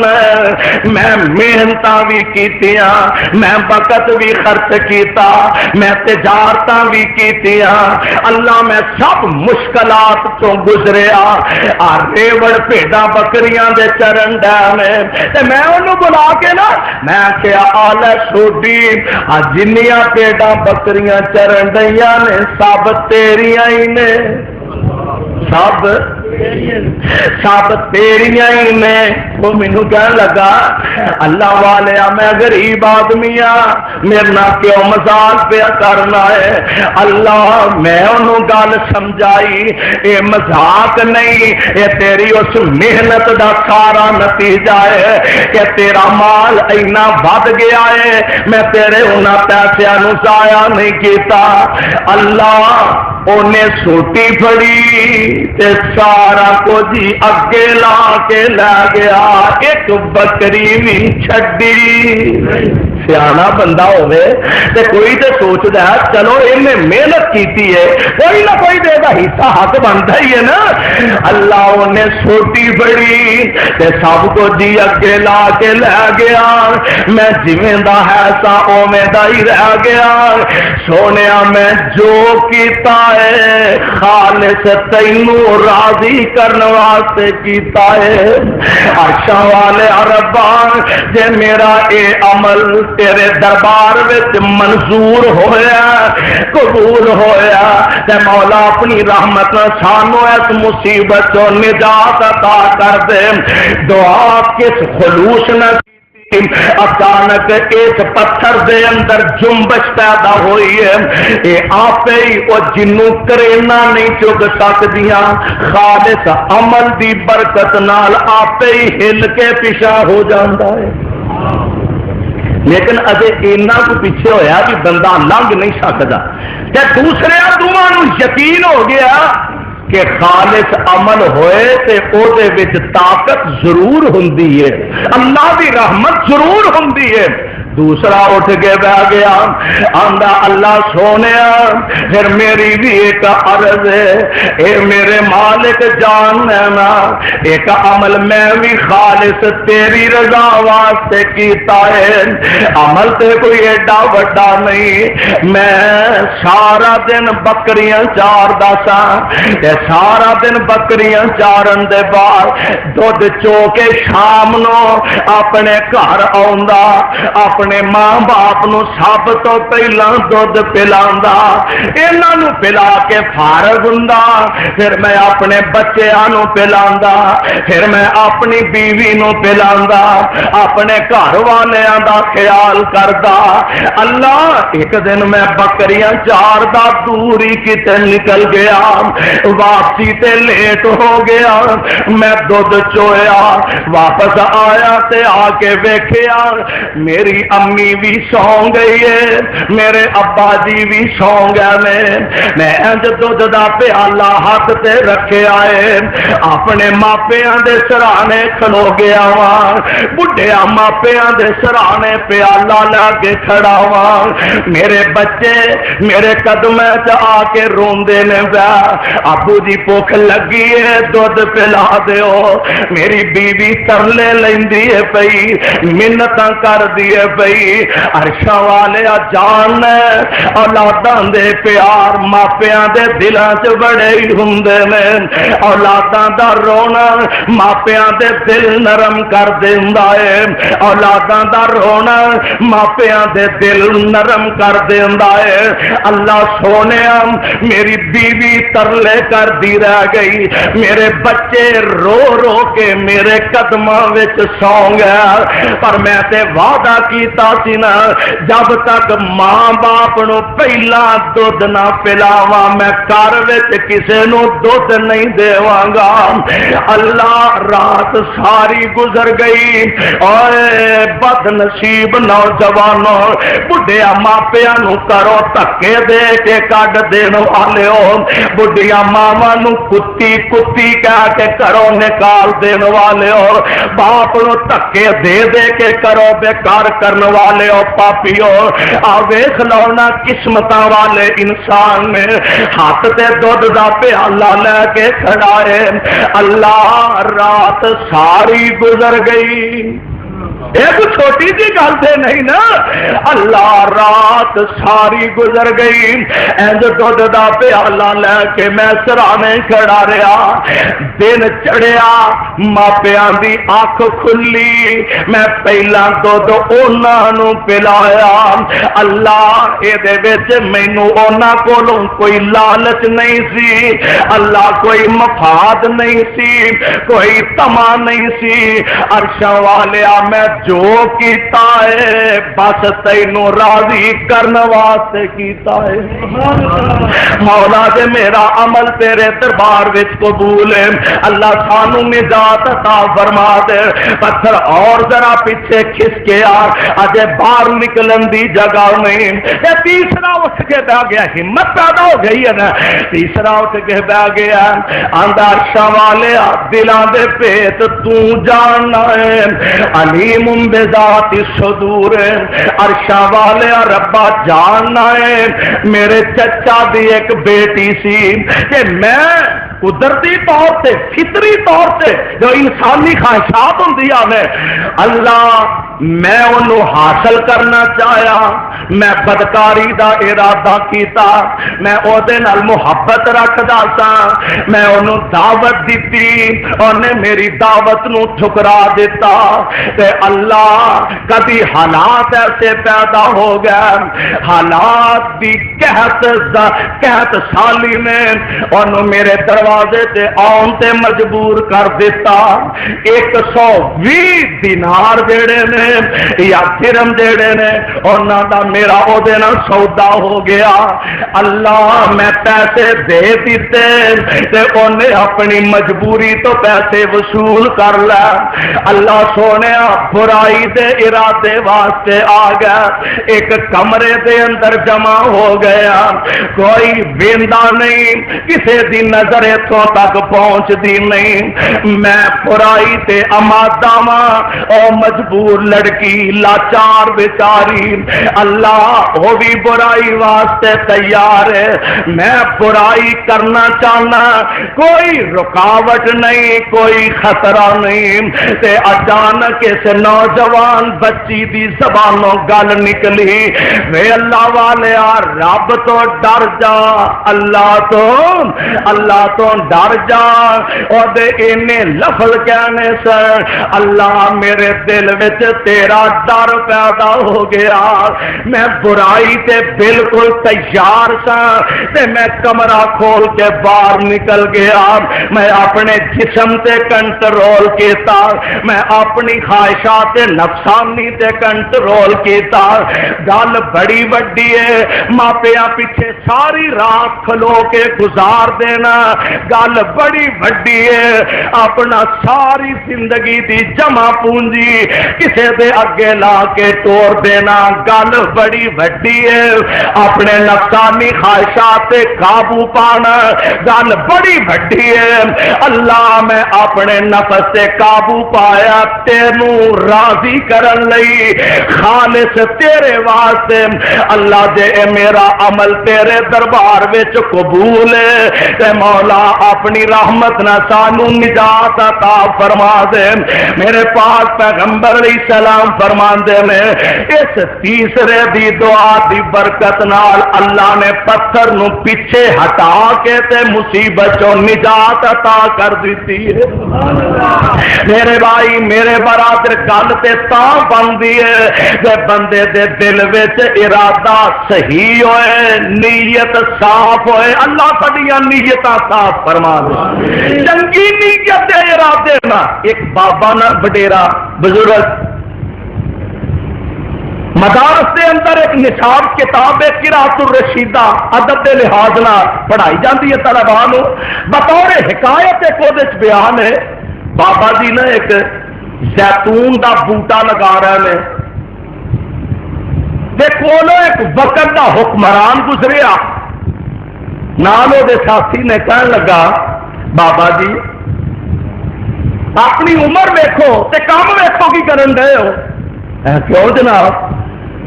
میں محنتاں بھی کیتیاں میں وقت بھی خرچ کیتا میں تجارتاں بھی کیتیاں اللہ میں سب مشکلات تو گزریا ریوڑ بھیڈاں بکریاں دے چرن ڈے تے میں انہوں بلا کے نا میں کیا آل سوڈی جنیاں بھیڈاں بکریاں چرن ڈیاں نے سب تیریاں ہی نے سب تیریاں ہی نے وہ مینوں کہنے لگا اللہ والیا میں غریب آدمی ہاں میرے نال کیوں مزاق پیا کرنا ہے اللہ میں انہوں گل سمجھائی اے مزاق نہیں اے تیری اس محنت دا سارا نتیجہ ہے کہ تیرا مال اینا ود گیا ہے میں تیرے انہاں پیسیاں نوں ضائع نہیں کیتا اللہ انہیں سوٹی پھڑی تے سارا کچھ اگے لا کے لے گیا ایک بکری بھی چھڈی سیانا بندہ ہوئے تے کوئی تے سوچدا ہے چلو انہیں محنت کیتی ہے کوئی نہ کوئی دے گا حصہ حق بنتا ہی ہے نا اللہ انہیں سوٹی پھڑی تے سب کو جی اگے لا کے لے گیا میں جویں دا ہے سا اوویں دا ہی رہ گیا سونیا میں جو کیتا ہے خالص تینوں راضی کرنے واسطے کیتا ہے عرشاں والے ربا جے میرا اے عمل تیرے دربار وچ منظور ہویا قبول ہویا تے مولا اپنی رحمت سانو اس مصیبت تو نجات عطا کر دے دعا کس خلوص نہ اچانک ایک پتھر دے اندر جنبش پیدا ہوئی ہے اے آپ ہی وہ جنوں کرینا نہیں چک سکدیاں خالص عمل دی برکت نال آپ ہی ہل کے پیچھا ہو جاندا ہے لیکن اجے اینا کو پیچھے ہویا کہ بندہ لنگ نہیں سکدا تے دوسرے دوواں نوں یقین ہو گیا کہ خالص عمل ہوئے تے او دے وچ طاقت ضرور ہوندی ہے اللہ دی رحمت ضرور ہوندی ہے دوسرا اٹھ کے بہ گیا آندا اللہ سونیا پھر میری بھی ایک عرض ہے اے میرے مالک جان نا ایک عمل میں بھی خالص تیری رضا واسطے کیتا ہے عمل تے کوئی ایڈا بڑا نہیں میں سارا دن بکریاں چاردا سا تے سارا دن بکریاں چارن دے بعد دودھ چو کے شام نو اپنے گھر آوندا اپنے ماں باپ نو سب تو پہلا دودھ پلاندا انہاں نو پلا کے فارغ ہوندا پھر میں اپنے بچیاں نو پلاندا پھر میں اپنی بیوی نو پلاندا اپنے گھر والیاں دا خیال کردا اللہ ایک دن میں بکریاں چاردا دوری کتے نکل گیا واپسی تے لیٹ ہو گیا میں دودھ چویا واپس آیا تے آ کے ویکھیا میری امی بھی سو گئی ہے میرے ابا جی بھی سو گئے میں انج دودھ دا پیالہ ہاتھ تے رکھے آئے اپنے ماپیاں دے سرانے کھلو گیا وا بڈھیا ماپیاں دے سرانے پیالہ لا کے کھڑا وا میرے بچے میرے قدمیں تے آ کے روندے نے پیا ابو جی بھوک لگی ہے دودھ پلا دیو میری بیوی ترلے لیندی ہے پئی منتاں کر دی ہے پئی عرشاں والے جان اولاداں دے پیار ماپیاں دے دلاں چ بڑے ہی ہوندے نے اولاداں دا رونا ماپیاں دے دل نرم کر دیندا ہے اولاداں دا رونا ماپیاں دے دل نرم کر دیندا ہے اللہ سونیا میری بیوی ترلے کر دی رہ گئی میرے بچے رو رو کے میرے قدماں وچ سو گیا پر میں تے وعدہ کی کیتا سی نا جب تک ماں باپ نو پہلا دودھ نہ پلاواں میں گھر وچ کسے نو دودھ نہیں دیواں گا۔ اللہ رات ساری گزر گئی، اوے بد نصیب نوجوانوں بڈھیا ماپیاں نو کرو دھکے دے کے کڈ دین والے ہو، بڈھیا ماواں نو کتی کتی کہہ کے کرو نکال دین والے ہو، باپ نو دھکے دے دے کے کرو بیکار کرن والے ہو، پاپیو آ ویکھ لو نا قسمتاں والے انسان نے ہاتھ تے دودھ دا پیالہ لے کے کھڑا ہے، اللہ رات ساری گزر گئی، ایک چھوٹی سی گل سے نہیں نا، اللہ رات ساری گزر گئی، اینج دودھ دا پیالہ لے کے میں سرانے کھڑا رہا، دن چڑھیا ماپیاں دی اکھ کھلی، میں پہلا دودھ انہاں نو پلایا، اللہ اے دے وچ مینوں انہاں کولوں کوئی لالچ نہیں سی، اللہ کوئی مفاد نہیں سی، کوئی طمع نہیں سی، عرشاں والیا میں جو کیتا ہے بس تینوں راضی کرنے واسطے کیتا ہے، مولا دے میرا عمل تیرے دربار وچ قبول ہے، اللہ سانو نجات عطا فرما دے، پتھر اور ذرا پیچھے کھس کے اجے باہر نکلن دی جگہ نہیں، یہ تیسرا اٹھ کے بہ گیا، ہمت پیدا ہو گئی ہے نا، تیسرا اٹھ کے بہ گیا، آندا عرشاں والے دلاں دے پیت تو جاننا ہے، علیم بذات الصدور، عرشاں والے ربا جاننا ہے، میرے چچا دی ایک بیٹی سی کہ میں قدرتی طور سے فطری طور سے جو انسانی خواہشات ہوندی آوے اللہ میں انہوں حاصل کرنا چاہیا، میں بدکاری دا ارادہ کیتا، میں او دے نال محبت رکھدا سا، میں انہوں دعوت دیتی، انہیں میری دعوت نو ٹھکرا دیتا، تے اللہ کبھی حالات ایسے پیدا ہو گئے، حالات دی قحط سالی نے انہوں میرے دروازے تے آن تے مجبور کر دیتا، 120 دینار جڑے نے یا درہم جڑے نے انہاں دا میرا او دے نال سودا ہو گیا، اللہ میں پیسے دے دیتے تے انہیں اپنی مجبوری تو پیسے وصول کر لے، اللہ سونے برائی دے ارادے واسطے آ گیا، ایک کمرے دے اندر جمع ہو گیا، کوئی ویندا نہیں، کسے دی نظر اتھوں تک پہنچ دی نہیں، میں برائی تے آمادہ ماں او مجبور لڑکی لاچار بیچاری، اللہ وہ بھی برائی واسطے تیار ہے، میں برائی کرنا چاہنا، کوئی رکاوٹ نہیں، کوئی خطرہ نہیں، تے اچانک اس نوجوان بچی دی زبانوں گل نکلی، وے اللہ والے رب تو ڈر جا، اللہ تو ڈر جا، اور دے انہیں لفظ کہنے سے اللہ میرے دل وچ تیرا ڈر پیدا ہو گیا، میں برائی تے بالکل تیار سا، تے میں کمرہ کھول کے باہر نکل گیا، میں اپنے جسم تے کنٹرول کیتا، میں اپنی خواہشات نفسانی تے کنٹرول کیتا، گل بڑی وڈی ہے، ماپیاں پیچھے ساری رات کھلو کے گزار دینا، گل بڑی وڈی ہے، اپنا ساری زندگی دی جمع پونجی کسے دے اگے لا کے توڑ دینا، گل بڑی وڈی ہے، اپنے نفسانی خواہشات تے قابو پانا، گل بڑی وڈی ہے، اللہ میں اپنے نفس سے قابو پایا تینوں راضی کرن لئی، خالص تیرے واسطے، اللہ دے میرا عمل تیرے دربار وچ قبول ہے، تے مولا اپنی رحمت نہ سانو نجات عطا فرما دے، میرے پاک پیغمبر علیہ السلام فرماندے نے اس تیسرے دی دعا دی برکت نال اللہ نے پتھر نو پیچھے ہٹا کے تے مصیبت چوں نجات عطا کر دیتی ہے، میرے بھائی میرے برادر گل تے تاں بندی ہے کہ بندے دے دل وچ ارادہ صحیح ہوئے، نیت صاف ہوئے، اللہ ساڈیاں نیتاں صاف فرما دے، چنگی نیت دے ارادے نہ، ایک بابا نہ وڈیرا بزرگ مدارس کے اندر ایک نصاب کتاب ہے قرات الرشیدہ، ادب کے لحاظ نہ پڑھائی جاتی ہے طلباء نو، بطور حکایت ایک وہ بیان ہے، بابا جی نے ایک زیتون دا بوٹا لگا رہے ہیں، کولو ایک وقت دا حکمران گزریا، نال وہ ساتھی نے کہن لگا بابا جی اپنی عمر ویکھو تے کام ویکھو کی کرن دے ہو؟ کیوں جناب؟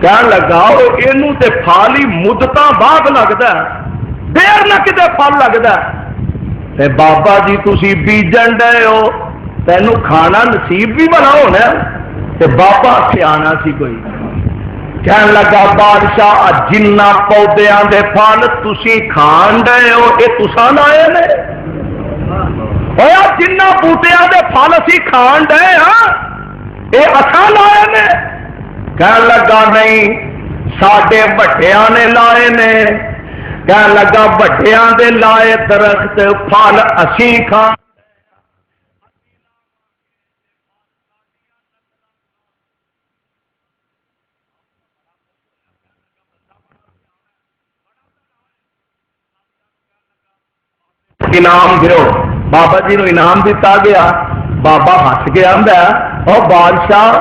کہن لگا یہ تے پھل ہی مدتاں بعد لگتا ہے، دیر نہ کتے پھل لگتا ہے، تے بابا جی تسی بیجن دے ہو، تینوں کھانا نصیب بھی بنا ہونا، تے بابا سیانا سی کوئی، کہن لگا بادشاہ جنہ پودیاں دے پھل تسی کھان دے ہو یہ تساں لائے نے، ہویا جنہ بوٹیاں دے پھل اسی کھان دے ہاں یہ اساں لائے نے؟ کہن لگا نہیں ساڈے وڈیاں نے لائے نے، کہن لگا وڈیاں دے لائے درخت پھل اسی کھان، انعام دیو۔ بابا جی نو انعام دیتا گیا، بابا ہس کے آندا او بادشاہ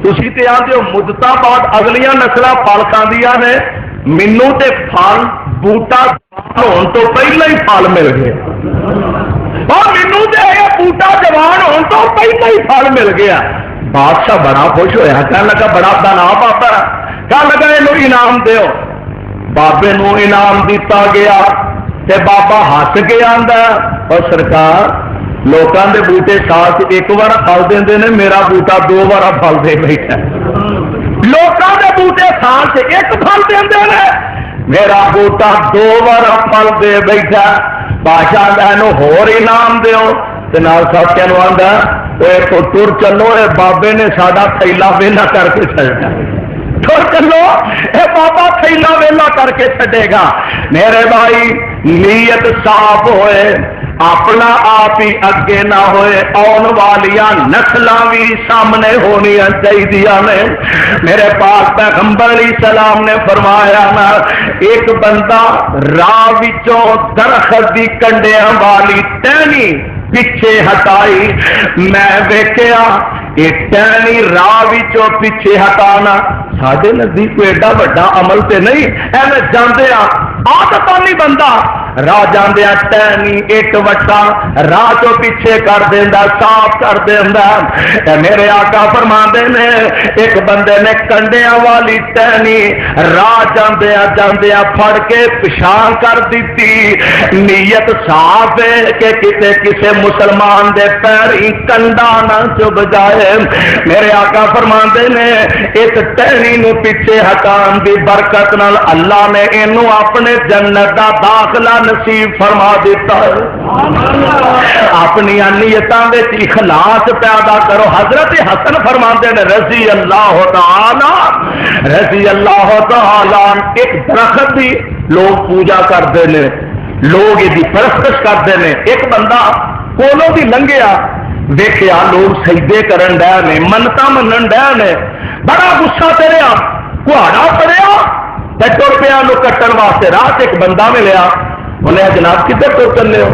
تسی تے آندے ہو مدتاں بعد اگلیاں نسلاں پھل کھاندیاں نے، مینوں تے پھل بوٹا ہون تو پہلے ہی پھل مل گئے، اور مینوں تے یہ بوٹا جوان ہون تو پہلے ہی پھل مل گیا۔ بادشاہ بڑا خوش ہویا، کہنے لگا بڑا بنا بابا، کہنے لگا یہ انعام دیو۔ بابے نو انعام دیتا گیا تے بابا ہس کے آندا اور سرکار لوکاں دے بوٹے سال ایک بار پھل دیندے نے، میرا بوٹا دو بار پھل دے بیٹھا، لوکاں دے بوٹے سال سے ایک پھل دیندے نے، میرا بوٹا دو بار پھل دے بیٹھا۔ بادشاہ اینو ہور انعام دیو تے نال ساتھیاں نو آندا اے تو تر چلو، اے بابے نے ساڈا تھیلا ویلا کر کے چھڈیا، تر چلو اے بابا تھیلا ویلا کر کے چھڈے گا۔ میرے بھائی نیت صاف ہوئے، اپنا آپ ہی اگے نہ ہوئے، آن والیاں نسلاں بھی سامنے ہونی چاہیے نے۔ میرے پاک پیغمبر علیہ السلام نے فرمایا نا، ایک بندہ راہ وچوں درخت دی کنڈیاں والی ٹہنی پیچھے ہٹائی، میں ویکھیا یہ ٹہنی راہ وچوں پیچھے ہٹانا ساڈے نزدیک کوئی ایڈا بڑا عمل تے نہیں، ایویں جاندیا عادت نہیں بندہ راہ جاندیا ٹہنی ایک وٹا راہ چو پیچھے کر دیندا، صاف کر دیندا۔ میرے آقا فرماندے نے ایک بندے نے کنڈیاں والی ٹہنی راہ جاندیا جاندیا پھڑ کے پچھان کر دیتی، نیت صاف ہے کہ کتے کسے مسلمان دے پیری کنڈا نہ چب جائے۔ میرے آقا فرماندے نے اس ٹہنی نو پیچھے ہٹان دی برکت نال اللہ نے اینو اپنے جنت دا داخلہ نصیب فرما دیتا ہے۔ اپنی نیتاں وچ اخلاص پیدا کرو۔ حضرت حسن فرماندے نے رضی اللہ تعالی ایک درخت دی لوگ پوجا کرتے ہیں، لوگ یہ پرستش کرتے ہیں، ایک بندہ کولوں بھی لنگیا ویکھیا لوگ سجدے کرن ڈے نے، منتاں منن ڈے نے، بڑا غصہ چڑھیا، کہاڑا پڑیا تے ٹر پیا لو کٹن واسطے، راہ ایک بندہ ملیا، انہیں جناب کدھر ٹر چلے ہو؟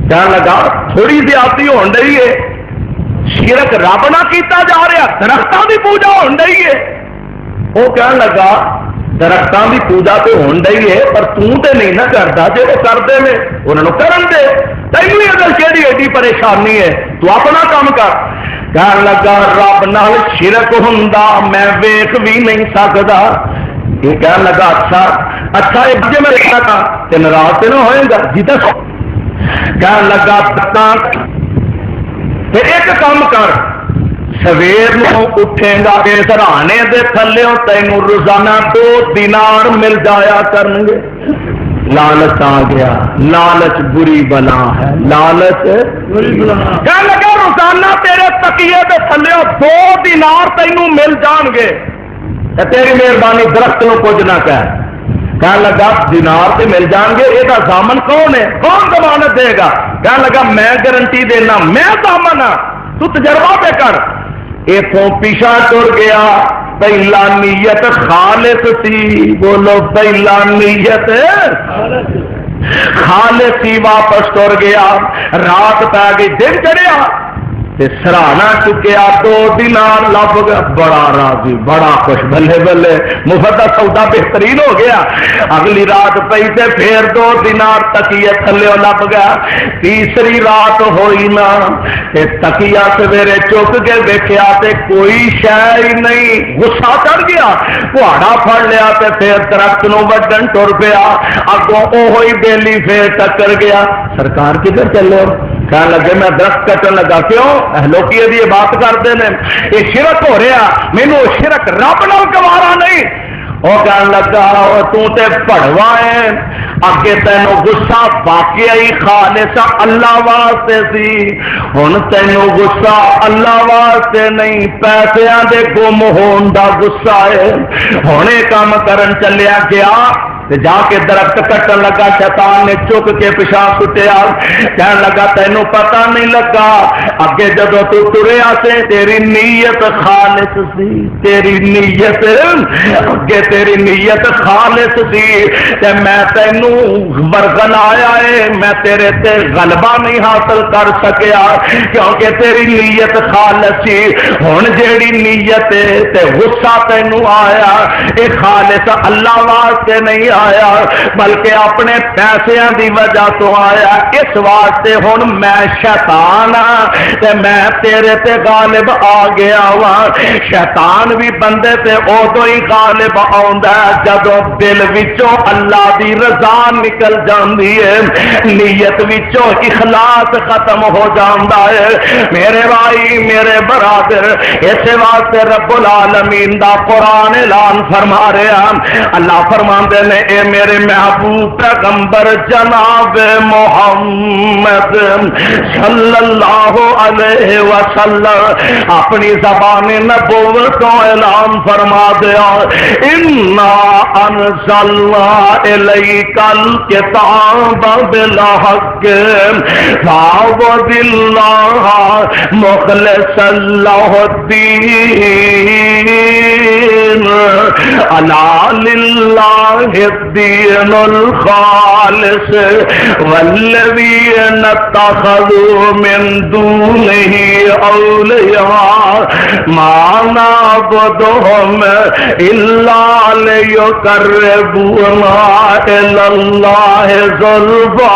کہنے لگا تھوڑی زیادتی ہون ڈئی ہے، شرک رب نہ کیتا جا رہا، درختاں دی پوجا ہون ڈئی ہے۔ وہ کہنے لگا درختاں دی پوجا تو ہون ڈئی ہے پر توں تے نہیں نہ کردا، جے وہ کردے نے انہاں نوں کرن دے، تینوں اگر کیڑی ایڈی پریشانی ہے تو اپنا کام کر۔ کہنے لگا رب نال شرک ہوندا میں ویکھ بھی نہیں سکدا۔ یہ کہنے لگا اچھا ایک جے میں دیکھنا تھا تے ناراض تے نہ ہوئے گا جی دس۔ کہنے لگا تے ایک کام کر، سویر نو اٹھے گا سرانے دے تھلےوں تینوں روزانہ 2 دینار مل جایا کرن گے۔ لالچ آ گیا، لالچ بری بلا ہے، لالچ بری بلا۔ کہنے لگا روزانہ تیرے تکیے دے تھلےوں 2 دینار تینوں مل جان گے، تیری مہربانی درخت نو کچھ نہ کہہ۔ کہنے لگا دینار تے مل جان گے، یہ ضامن کون ہے، کون ضمانت دے گا؟ کہنے لگا میں گارنٹی دینا، میں ضامن ہاں، تو تجربہ پہ کر۔ اتوں پیچھا ٹر گیا پہلا نیت خالص سی، بولو پہلا نیت خالص سی، واپس ٹر گیا، رات پی گئی، دن چڑھیا سراہنا چکیا، 2 دینار لب گیا، بڑا راضی بڑا خوش، بلے بلے مفت کا سودا بہترین ہو گیا۔ اگلی رات پئی تے پھر 2 دینار تکیے تھلے لب گیا، تیسری رات ہوئی نا تکیا سویرے چک کے دیکھا تے کوئی شے ہی نہیں، غصہ چڑھ گیا، کہاڑا پھڑ لیا تے پھر درخت نو وڈن ٹر پیا، اگوں اوہی بیلی پھر ٹکر گیا۔ سرکار کدھر چلے ہو؟ کہنے لگے میں درخت کٹن لگا، کیوں؟ لوگ یہ بات کرتے ہیں یہ شرک ہو رہا، مینو شرک رب نال گوارا نہیں۔ وہ کہنے لگا تو تے پڑھوا ہے، اگے تینوں غصہ واقعہ ہی خالص اللہ واسطے سی، ہن تینوں غصہ اللہ واسطے نہیں، پیسیاں دے گم ہون دا غصہ ہے۔ ہن یہ کام کرن چلیا گیا جا کے درخت کٹن لگا، شیطان نے چک کے پیشاب سٹیا، کہنے لگا تینوں پتہ نہیں لگا اگے جدو تو ٹریا سے تیری نیت خالص سی، تیری نیت اگے تیری نیت خالص سی تے میں تینوں ورگن آیا ہے، میں تیرے تے غلبہ نہیں حاصل کر سکیا کیونکہ تیری نیت خالص سی۔ ہن جیڑی نیت تے غصہ تینوں آیا اے خالص اللہ واسطے نہیں آیا بلکہ اپنے پیسیاں دی وجہ تو آیا، اس واسطے ہن میں شیطان ہاں تے میں تیرے تے غالب آ گیا وا۔ شیطان بھی بندے تے ادو ہی غالب آندا ہے جدوں دل وچوں اللہ دی رضا نکل جاندی ہے، نیت وچوں اخلاص ختم ہو جاندا ہے۔ میرے بھائی میرے برادر، اس واسطے رب العالمین دا قرآن اعلان فرما رہا، اللہ فرماندے نے اے میرے محبوب پیغمبر جناب محمد صلی اللہ علیہ وسلم اپنی زبان نبوت کو اعلان فرما دیا، انا انزلنا الیک الکتاب بالحق فاعبد اللہ مخلصا لہ الدین الا للہ الدین الخالص والذین اتخذوا من دونه اولیاء ما نعبدهم الا لیقربونا الی اللہ زلفی۔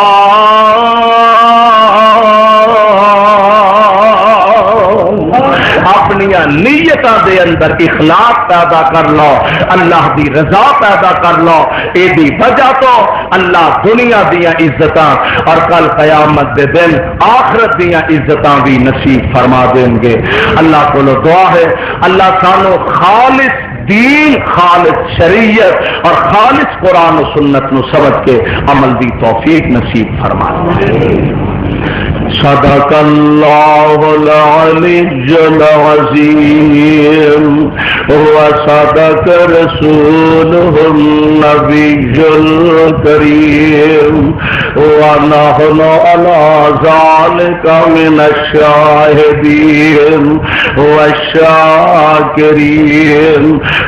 اپنی نیتاں دے اندر اخلاص پیدا کر لو، اللہ دی رضا پیدا کر لو، اے دی وجہ تو اللہ دنیا دیا عزتاں اور کل قیامت دے دن آخرت دیا عزتاں بھی نصیب فرما دیں گے۔ اللہ کو دعا ہے اللہ سانو خالص دین، خالص شریعت اور خالص قرآن و سنت نو سمجھ کے عمل دی توفیق نصیب فرما دے۔ صدق اللہ العلی العظیم وصدق رسولہ النبی الکریم ونحن علی ذلک من الشاہدین والشاکرین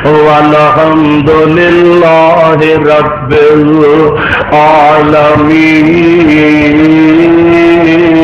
والحمد للہ رب العالمین۔